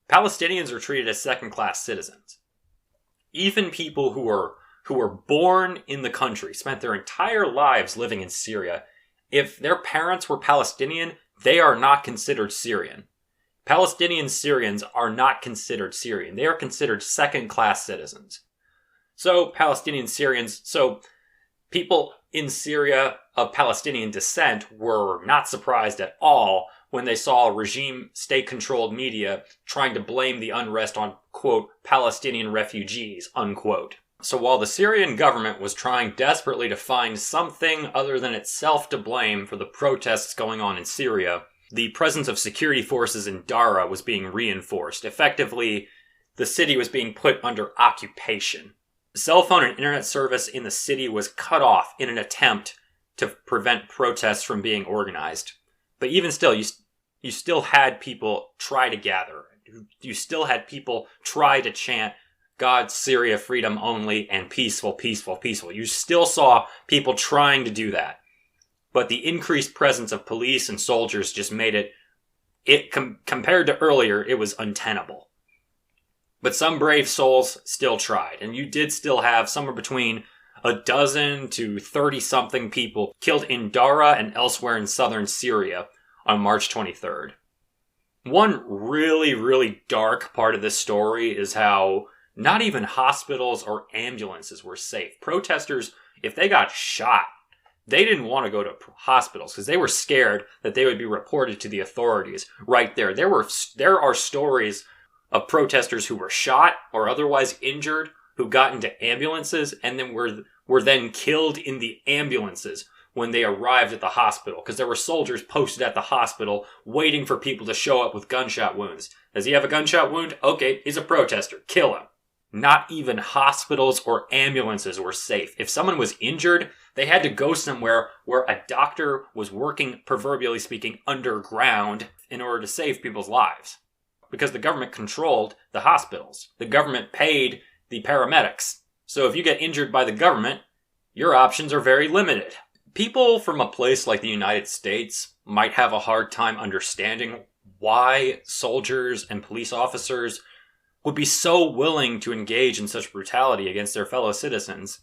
Palestinians are treated as second-class citizens. Even people who were born in the country, spent their entire lives living in Syria, if their parents were Palestinian, they are not considered Syrian. Palestinian Syrians are not considered Syrian. They are considered second-class citizens. So, Palestinian Syrians, so people in Syria of Palestinian descent were not surprised at all when they saw regime state-controlled media trying to blame the unrest on, quote, Palestinian refugees, unquote. So while the Syrian government was trying desperately to find something other than itself to blame for the protests going on in Syria, the presence of security forces in Dara was being reinforced. Effectively, the city was being put under occupation. Cell phone and internet service in the city was cut off in an attempt to prevent protests from being organized. But even still, you still had people try to gather. You still had people try to chant, God, Syria, freedom only, and peaceful, peaceful, peaceful. You still saw people trying to do that. But the increased presence of police and soldiers just made it compared to earlier, it was untenable. But some brave souls still tried, and you did still have somewhere between a dozen to 30-something people killed in Dara and elsewhere in southern Syria on March 23rd. One really, really dark part of this story is how not even hospitals or ambulances were safe. Protesters, if they got shot, they didn't want to go to hospitals because they were scared that they would be reported to the authorities right there. There are stories of protesters who were shot or otherwise injured who got into ambulances and then were then killed in the ambulances when they arrived at the hospital because there were soldiers posted at the hospital waiting for people to show up with gunshot wounds. Does he have a gunshot wound? Okay, he's a protester. Kill him. Not even hospitals or ambulances were safe. If someone was injured, they had to go somewhere where a doctor was working, proverbially speaking, underground in order to save people's lives. Because the government controlled the hospitals. The government paid the paramedics. So if you get injured by the government, your options are very limited. People from a place like the United States might have a hard time understanding why soldiers and police officers would be so willing to engage in such brutality against their fellow citizens.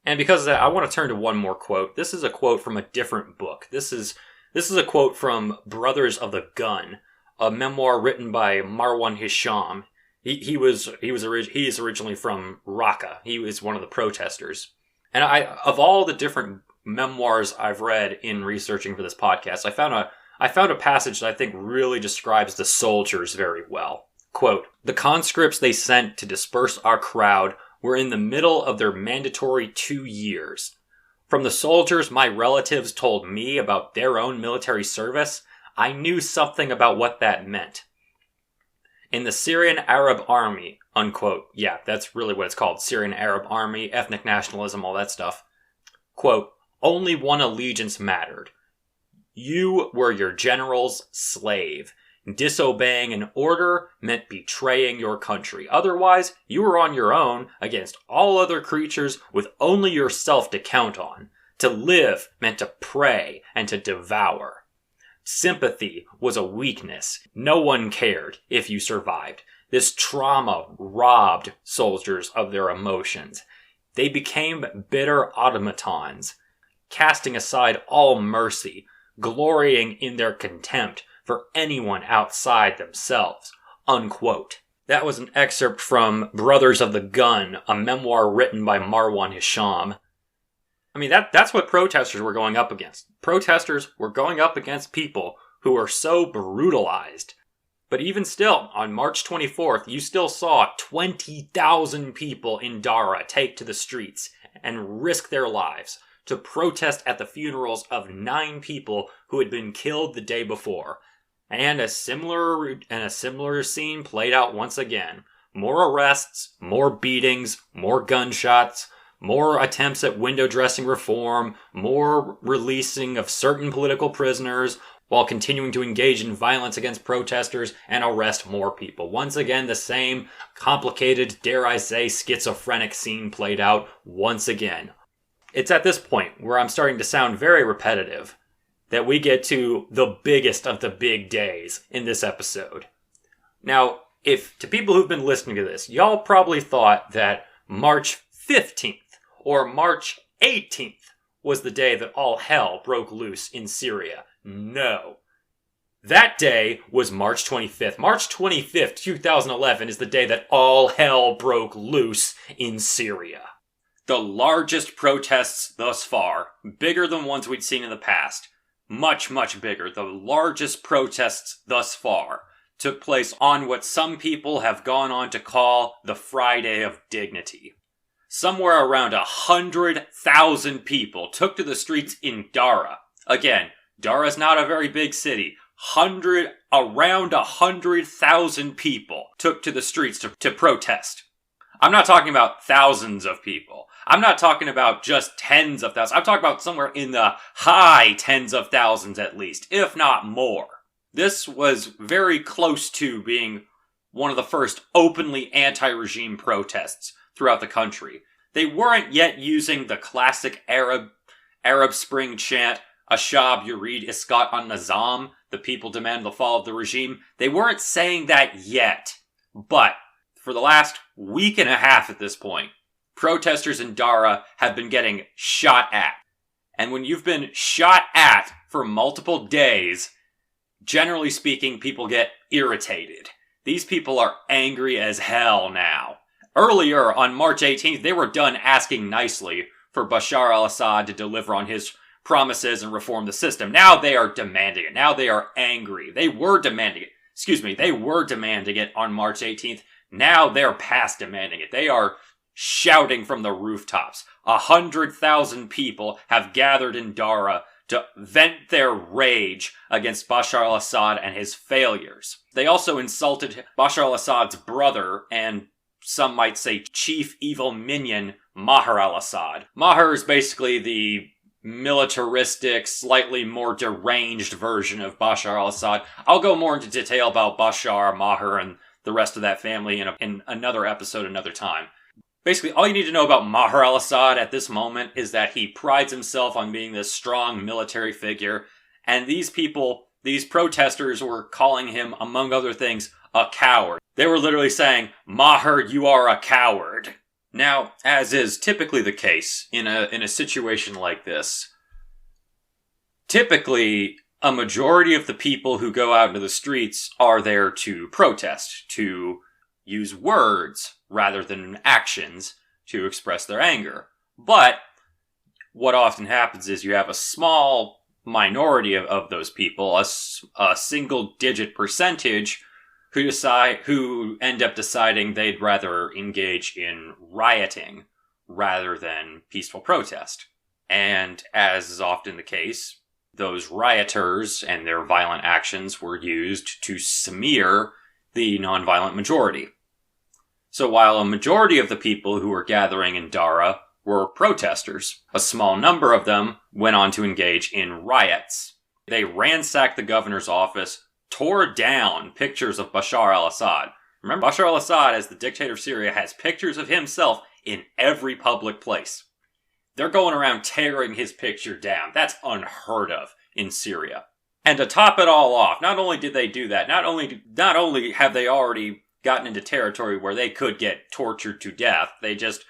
And because of that, I want to turn to one more quote. This is a quote from a different book. This is a quote from Brothers of the Gun, a memoir written by Marwan Hisham. He is originally from Raqqa. He was one of the protesters. And of all the different memoirs I've read in researching for this podcast, I found a passage that I think really describes the soldiers very well. Quote, "The conscripts they sent to disperse our crowd were in the middle of their mandatory 2 years. From the soldiers my relatives told me about their own military service, I knew something about what that meant. In the Syrian Arab Army," unquote, yeah, that's really what it's called, Syrian Arab Army, ethnic nationalism, all that stuff, quote, "Only one allegiance mattered. You were your general's slave. Disobeying an order meant betraying your country. Otherwise, you were on your own against all other creatures with only yourself to count on. To live meant to prey and to devour. Sympathy was a weakness. No one cared if you survived. This trauma robbed soldiers of their emotions. They became bitter automatons, casting aside all mercy, glorying in their contempt for anyone outside themselves," unquote. That was an excerpt from Brothers of the Gun, a memoir written by Marwan Hisham. I mean, that's what protesters were going up against. Protesters were going up against people who were so brutalized. But even still, on March 24th, you still saw 20,000 people in Dara take to the streets and risk their lives to protest at the funerals of 9 people who had been killed the day before. And a similar scene played out once again. More arrests, more beatings, more gunshots, more attempts at window dressing reform, more releasing of certain political prisoners, while continuing to engage in violence against protesters and arrest more people. Once again, the same complicated, dare I say, schizophrenic scene played out once again. It's at this point where I'm starting to sound very repetitive that we get to the biggest of the big days in this episode. Now, if to people who've been listening to this, y'all probably thought that March 15th or March 18th was the day that all hell broke loose in Syria. No. That day was March 25th. March 25th, 2011 is the day that all hell broke loose in Syria. The largest protests thus far, bigger than ones we'd seen in the past, much, much bigger. The largest protests thus far took place on what some people have gone on to call the Friday of Dignity. Somewhere around 100,000 people took to the streets in Dagher. Again, Dagher's not a very big city. Around 100,000 people took to the streets to protest. I'm not talking about thousands of people. I'm not talking about just tens of thousands. I'm talking about somewhere in the high tens of thousands at least, if not more. This was very close to being one of the first openly anti-regime protests throughout the country. They weren't yet using the classic Arab Spring chant, Ashab Yurid Iskat an-Nizam, the people demand the fall of the regime. They weren't saying that yet. But for the last week and a half at this point, protesters in Dagher have been getting shot at. And when you've been shot at for multiple days, generally speaking, people get irritated. These people are angry as hell now. Earlier, on March 18th, they were done asking nicely for Bashar al-Assad to deliver on his promises and reform the system. Now they are demanding it. Now they are angry. They were demanding it on March 18th. Now they're past demanding it. They are shouting from the rooftops. 100,000 people have gathered in Dagher to vent their rage against Bashar al-Assad and his failures. They also insulted Bashar al-Assad's brother and some might say chief evil minion, Maher al-Assad. Maher is basically the militaristic, slightly more deranged version of Bashar al-Assad. I'll go more into detail about Bashar, Maher, and the rest of that family in another episode another time. Basically, all you need to know about Maher al-Assad at this moment is that he prides himself on being this strong military figure, and these protesters were calling him, among other things, a coward. They were literally saying, Maher, you are a coward. Now, as is typically the case in a situation like this, typically a majority of the people who go out into the streets are there to protest, to use words rather than actions to express their anger. But what often happens is you have a small minority of those people, a single-digit percentage, who end up deciding they'd rather engage in rioting rather than peaceful protest. And as is often the case, those rioters and their violent actions were used to smear the nonviolent majority. So while a majority of the people who were gathering in Dagher were protesters, a small number of them went on to engage in riots. They ransacked the governor's office, tore down pictures of Bashar al-Assad. Remember, Bashar al-Assad, as the dictator of Syria, has pictures of himself in every public place. They're going around tearing his picture down. That's unheard of in Syria. And to top it all off, not only did they do that, not only have they already gotten into territory where they could get tortured to death, they just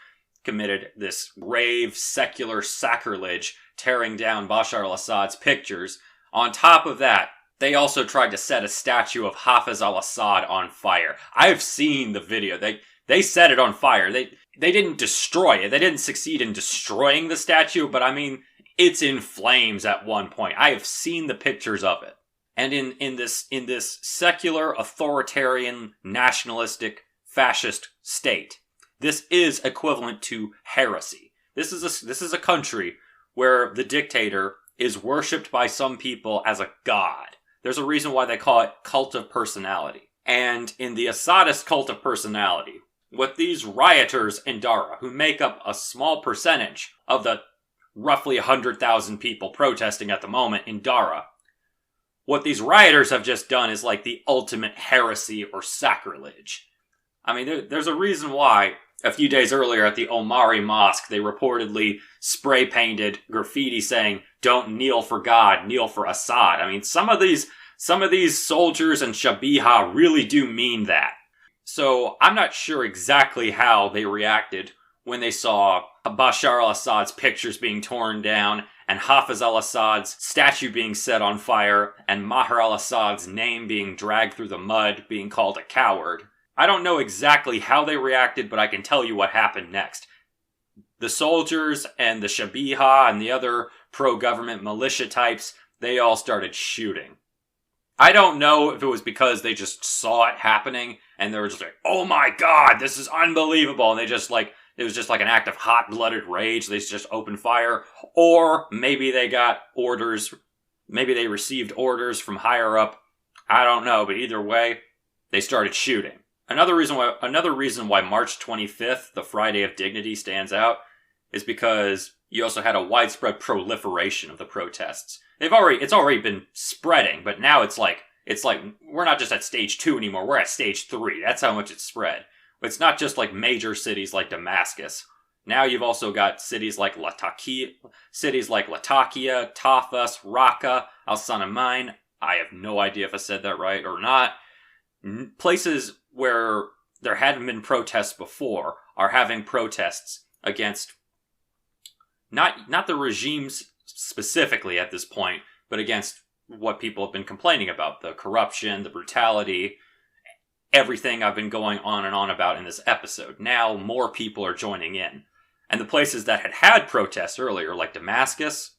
committed this grave secular sacrilege, tearing down Bashar al-Assad's pictures. On top of that, they also tried to set a statue of Hafiz al-Assad on fire. I've seen the video. They set it on fire. They didn't destroy it. They didn't succeed in destroying the statue, but I mean, it's in flames at one point. I have seen the pictures of it. And in this secular, authoritarian, nationalistic, fascist state, this is equivalent to heresy. This is a country where the dictator is worshipped by some people as a god. There's a reason why they call it cult of personality. And in the Assadist cult of personality, what these rioters in Dagher, who make up a small percentage of the roughly 100,000 people protesting at the moment in Dagher, what these rioters have just done is like the ultimate heresy or sacrilege. I mean, there's a reason why a few days earlier at the Omari Mosque, they reportedly spray-painted graffiti saying, "Don't kneel for God, kneel for Assad." I mean, some of these soldiers and Shabiha really do mean that. So I'm not sure exactly how they reacted when they saw Bashar al-Assad's pictures being torn down and Hafez al-Assad's statue being set on fire, and Maher al-Assad's name being dragged through the mud, being called a coward. I don't know exactly how they reacted, but I can tell you what happened next. The soldiers and the Shabiha and the other pro-government militia types, they all started shooting. I don't know if it was because they just saw it happening, and they were just like, oh my god, this is unbelievable, and they just like, it was just like an act of hot-blooded rage, they just opened fire, or maybe they got orders, maybe they received orders from higher up, I don't know, but either way, they started shooting. Another reason why March 25th, the Friday of Dignity, stands out is because you also had a widespread proliferation of the protests. It's already been spreading, but now it's like we're not just at stage 2 anymore, we're at stage 3. That's how much it's spread. But it's not just like major cities like Damascus. Now you've also got cities like Latakia, Tafas, Raqqa, Al-Sanamain. I have no idea if I said that right or not. Places where there hadn't been protests before are having protests against not the regimes specifically at this point, but against what people have been complaining about, the corruption, the brutality, everything I've been going on and on about in this episode. Now more people are joining in. And the places that had protests earlier, like Damascus,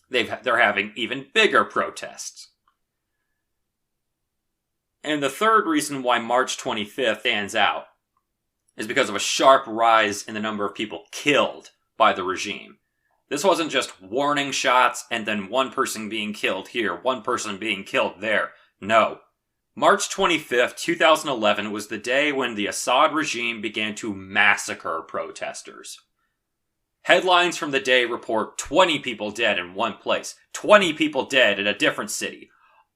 they're having even bigger protests. And the third reason why March 25th stands out is because of a sharp rise in the number of people killed by the regime. This wasn't just warning shots and then one person being killed here, one person being killed there. No. March 25th, 2011 was the day when the Assad regime began to massacre protesters. Headlines from the day report 20 people dead in one place, 20 people dead in a different city.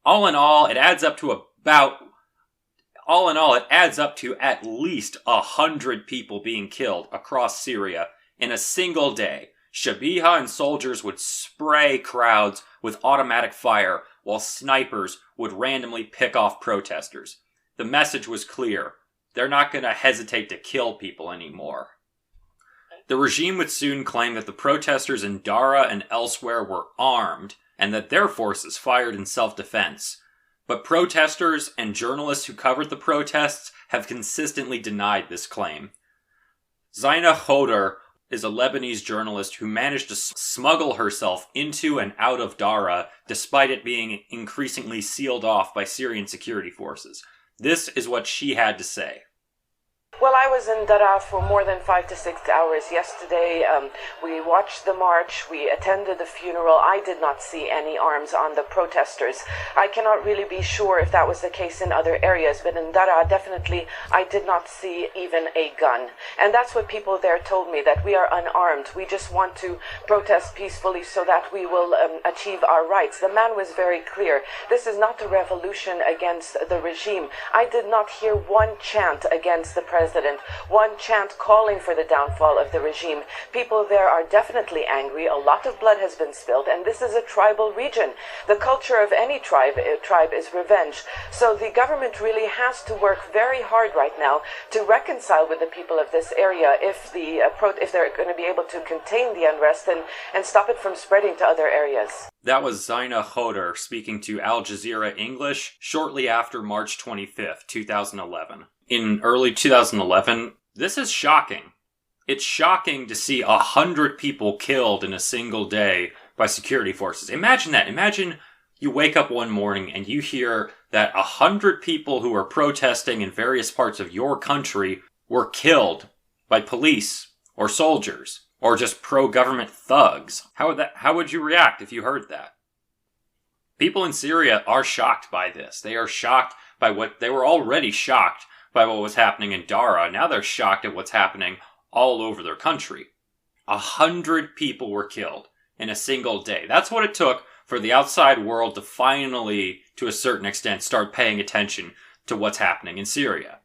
All in all, it adds up to at least 100 people being killed across Syria in a single day. Shabiha and soldiers would spray crowds with automatic fire, while snipers would randomly pick off protesters. The message was clear. They're not going to hesitate to kill people anymore. The regime would soon claim that the protesters in Dara and elsewhere were armed, and that their forces fired in self-defense. But protesters and journalists who covered the protests have consistently denied this claim. Zaina Khodr is a Lebanese journalist who managed to smuggle herself into and out of Dara despite it being increasingly sealed off by Syrian security forces. This is what she had to say. Well, I was in Dara for more than 5 to 6 hours yesterday. We watched the march. We attended the funeral. I did not see any arms on the protesters. I cannot really be sure if that was the case in other areas, but in Dara, definitely, I did not see even a gun. And that's what people there told me, that we are unarmed. We just want to protest peacefully so that we will achieve our rights. The man was very clear. This is not a revolution against the regime. I did not hear one chant against the president, one chant calling for the downfall of the regime. People there are definitely angry. A lot of blood has been spilled, and this is a tribal region. The culture of any tribe is revenge. So the government really has to work very hard right now to reconcile with the people of this area if they're going to be able to contain the unrest and stop it from spreading to other areas. That was Zaina Khodr speaking to Al Jazeera English shortly after March 25th, 2011. In early 2011, this is shocking. It's shocking to see 100 people killed in a single day by security forces. Imagine that. Imagine you wake up one morning and you hear that 100 people who are protesting in various parts of your country were killed by police or soldiers or just pro-government thugs. How would you react if you heard that? People in Syria are shocked by this. They are shocked by they were already shocked by what was happening in Dara. Now they're shocked at what's happening all over their country. 100 people were killed in a single day. That's what it took for the outside world to finally, to a certain extent, start paying attention to what's happening in Syria.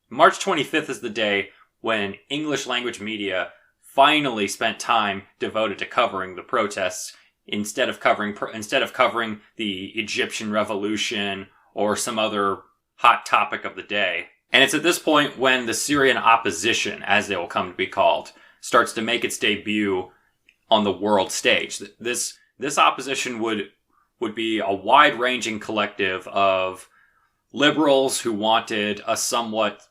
March 25th is the day when English language media finally spent time devoted to covering the protests instead of covering the Egyptian Revolution or some other hot topic of the day. And it's at this point when the Syrian opposition, as they will come to be called, starts to make its debut on the world stage. This opposition would be a wide-ranging collective of liberals who wanted a somewhat,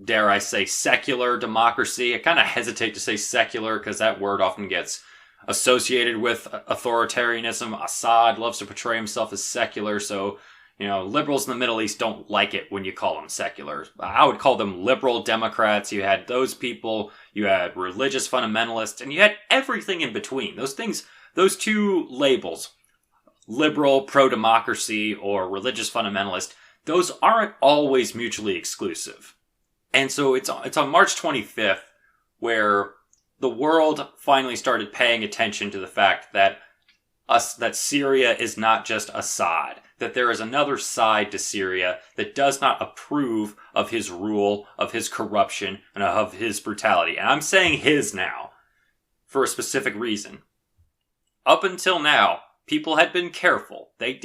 dare I say, secular democracy. I kind of hesitate to say secular because that word often gets associated with authoritarianism. Assad loves to portray himself as secular, so liberals in the Middle East don't like it when you call them secular. I would call them liberal Democrats. You had those people, you had religious fundamentalists, and you had everything in between. Those two labels, liberal, pro-democracy, or religious fundamentalist, those aren't always mutually exclusive. And so it's on March 25th where the world finally started paying attention to the fact that Syria is not just Assad, that there is another side to Syria that does not approve of his rule, of his corruption, and of his brutality. And I'm saying his now, for a specific reason. Up until now, people had been careful. They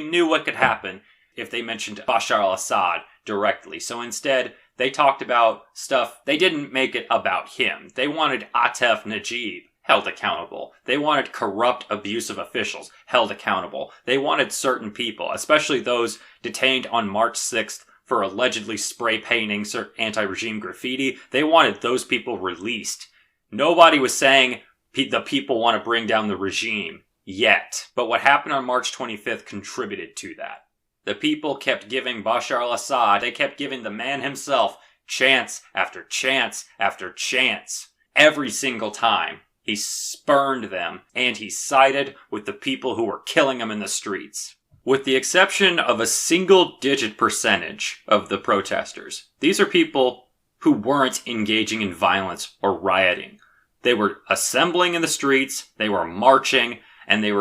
knew what could happen if they mentioned Bashar al-Assad directly. So instead, they talked about stuff. They didn't make it about him. They wanted Atef Najib held accountable. They wanted corrupt, abusive officials held accountable. They wanted certain people, especially those detained on March 6th for allegedly spray painting anti-regime graffiti. They wanted those people released. Nobody was saying the people want to bring down the regime yet. But what happened on March 25th contributed to that. The people kept giving Bashar al-Assad, they kept giving the man himself chance after chance after chance. Every single time. He spurned them, and he sided with the people who were killing him in the streets. With the exception of a single-digit percentage of the protesters, these are people who weren't engaging in violence or rioting. They were assembling in the streets, they were marching, and they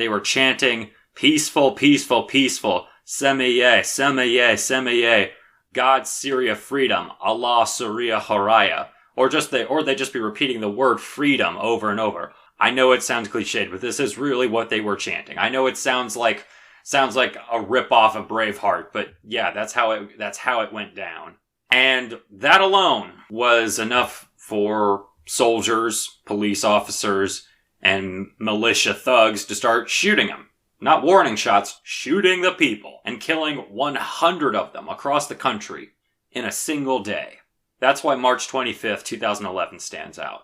were chanting, peaceful, peaceful, peaceful, Semeye, Semeye, Semeye, God, Syria, freedom, Allah, Syria, Horaya. Or they just be repeating the word freedom over and over. I know it sounds cliched, but this is really what they were chanting. I know it sounds like a rip-off of Braveheart, but yeah, that's how it went down. And that alone was enough for soldiers, police officers, and militia thugs to start shooting them. Not warning shots, shooting the people, and killing 100 of them across the country in a single day. That's why March 25th, 2011 stands out.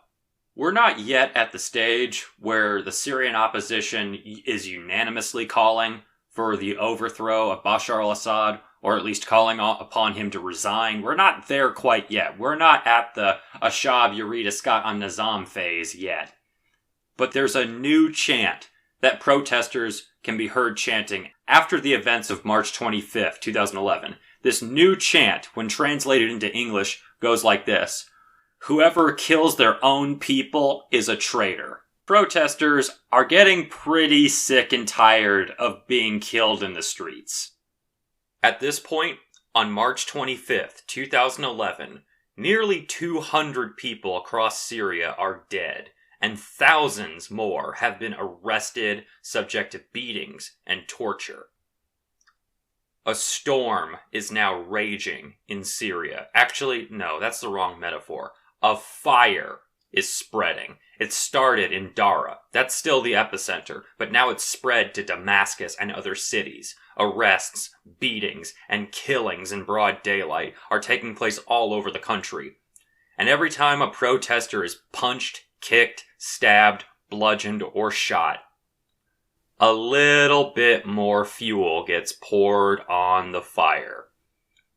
We're not yet at the stage where the Syrian opposition is unanimously calling for the overthrow of Bashar al-Assad, or at least calling upon him to resign. We're not there quite yet. We're not at the Ashab Yurid Iskat an-Nizam phase yet. But there's a new chant that protesters can be heard chanting after the events of March 25th, 2011. This new chant, when translated into English, goes like this: whoever kills their own people is a traitor. Protesters are getting pretty sick and tired of being killed in the streets. At this point, on March 25th, 2011, nearly 200 people across Syria are dead, and thousands more have been arrested, subject to beatings and torture. A storm is now raging in Syria. Actually, no, that's the wrong metaphor. A fire is spreading. It started in Dara. That's still the epicenter, but now it's spread to Damascus and other cities. Arrests, beatings, and killings in broad daylight are taking place all over the country. And every time a protester is punched, kicked, stabbed, bludgeoned, or shot, a little bit more fuel gets poured on the fire.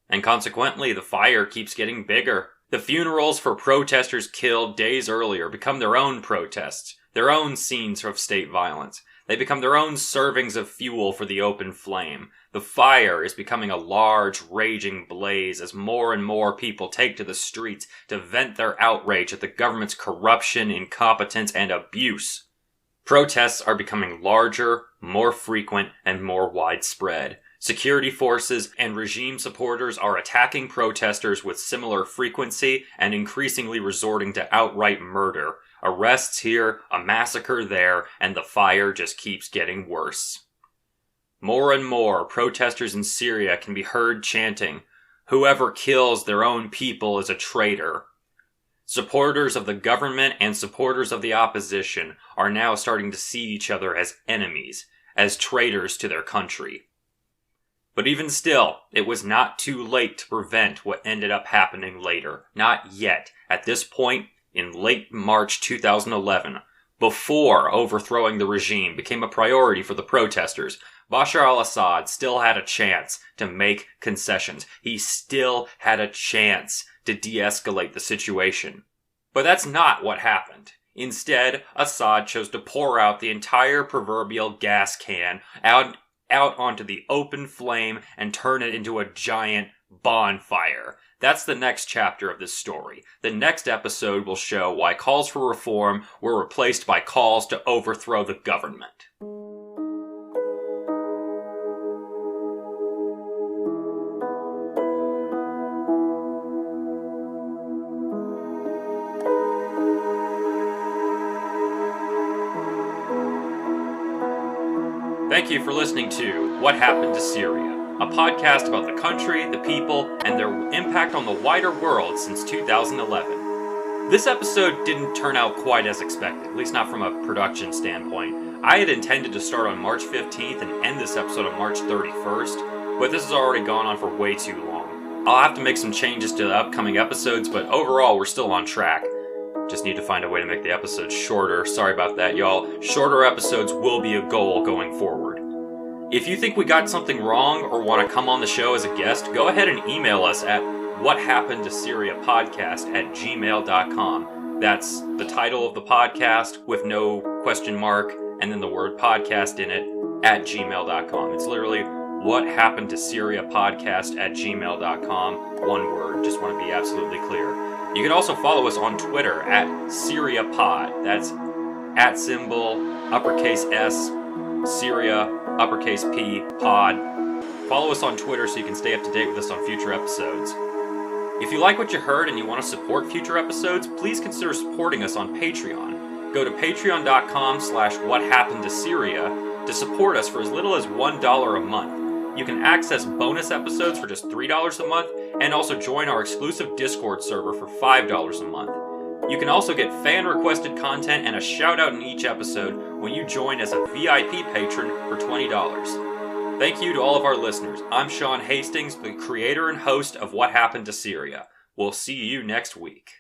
And consequently, the fire keeps getting bigger. The funerals for protesters killed days earlier become their own protests, their own scenes of state violence. They become their own servings of fuel for the open flame. The fire is becoming a large, raging blaze as more and more people take to the streets to vent their outrage at the government's corruption, incompetence, and abuse. Protests are becoming larger, more frequent, and more widespread. Security forces and regime supporters are attacking protesters with similar frequency and increasingly resorting to outright murder. Arrests here, a massacre there, and the fire just keeps getting worse. More and more protesters in Syria can be heard chanting, "Whoever kills their own people is a traitor." Supporters of the government and supporters of the opposition are now starting to see each other as enemies, as traitors to their country. But even still, it was not too late to prevent what ended up happening later. Not yet. At this point, in late March 2011, before overthrowing the regime became a priority for the protesters, Bashar al-Assad still had a chance to make concessions. He still had a chance to de-escalate the situation. But that's not what happened. Instead, Assad chose to pour out the entire proverbial gas can out onto the open flame and turn it into a giant bonfire. That's the next chapter of this story. The next episode will show why calls for reform were replaced by calls to overthrow the government. Thank you for listening to What Happened to Syria, a podcast about the country, the people, and their impact on the wider world since 2011. This episode didn't turn out quite as expected, at least not from a production standpoint. I had intended to start on March 15th and end this episode on March 31st, but this has already gone on for way too long. I'll have to make some changes to the upcoming episodes, but overall we're still on track. Just need to find a way to make the episodes shorter. Sorry about that, y'all. Shorter episodes will be a goal going forward. If you think we got something wrong or want to come on the show as a guest, go ahead and email us at whathappenedtosyriapodcast@gmail.com. That's the title of the podcast with no question mark and then the word podcast in it at gmail.com. It's literally whathappenedtosyriapodcast@gmail.com. One word. Just want to be absolutely clear. You can also follow us on Twitter at SyriaPod. That's @ uppercase S, Syria, uppercase P, pod. Follow us on Twitter so you can stay up to date with us on future episodes. If you like what you heard and you want to support future episodes, please consider supporting us on Patreon. Go to patreon.com/whathappenedtosyria to support us for as little as $1 a month. You can access bonus episodes for just $3 a month, and also join our exclusive Discord server for $5 a month. You can also get fan-requested content and a shout-out in each episode when you join as a VIP patron for $20. Thank you to all of our listeners. I'm Sean Hastings, the creator and host of What Happened to Syria. We'll see you next week.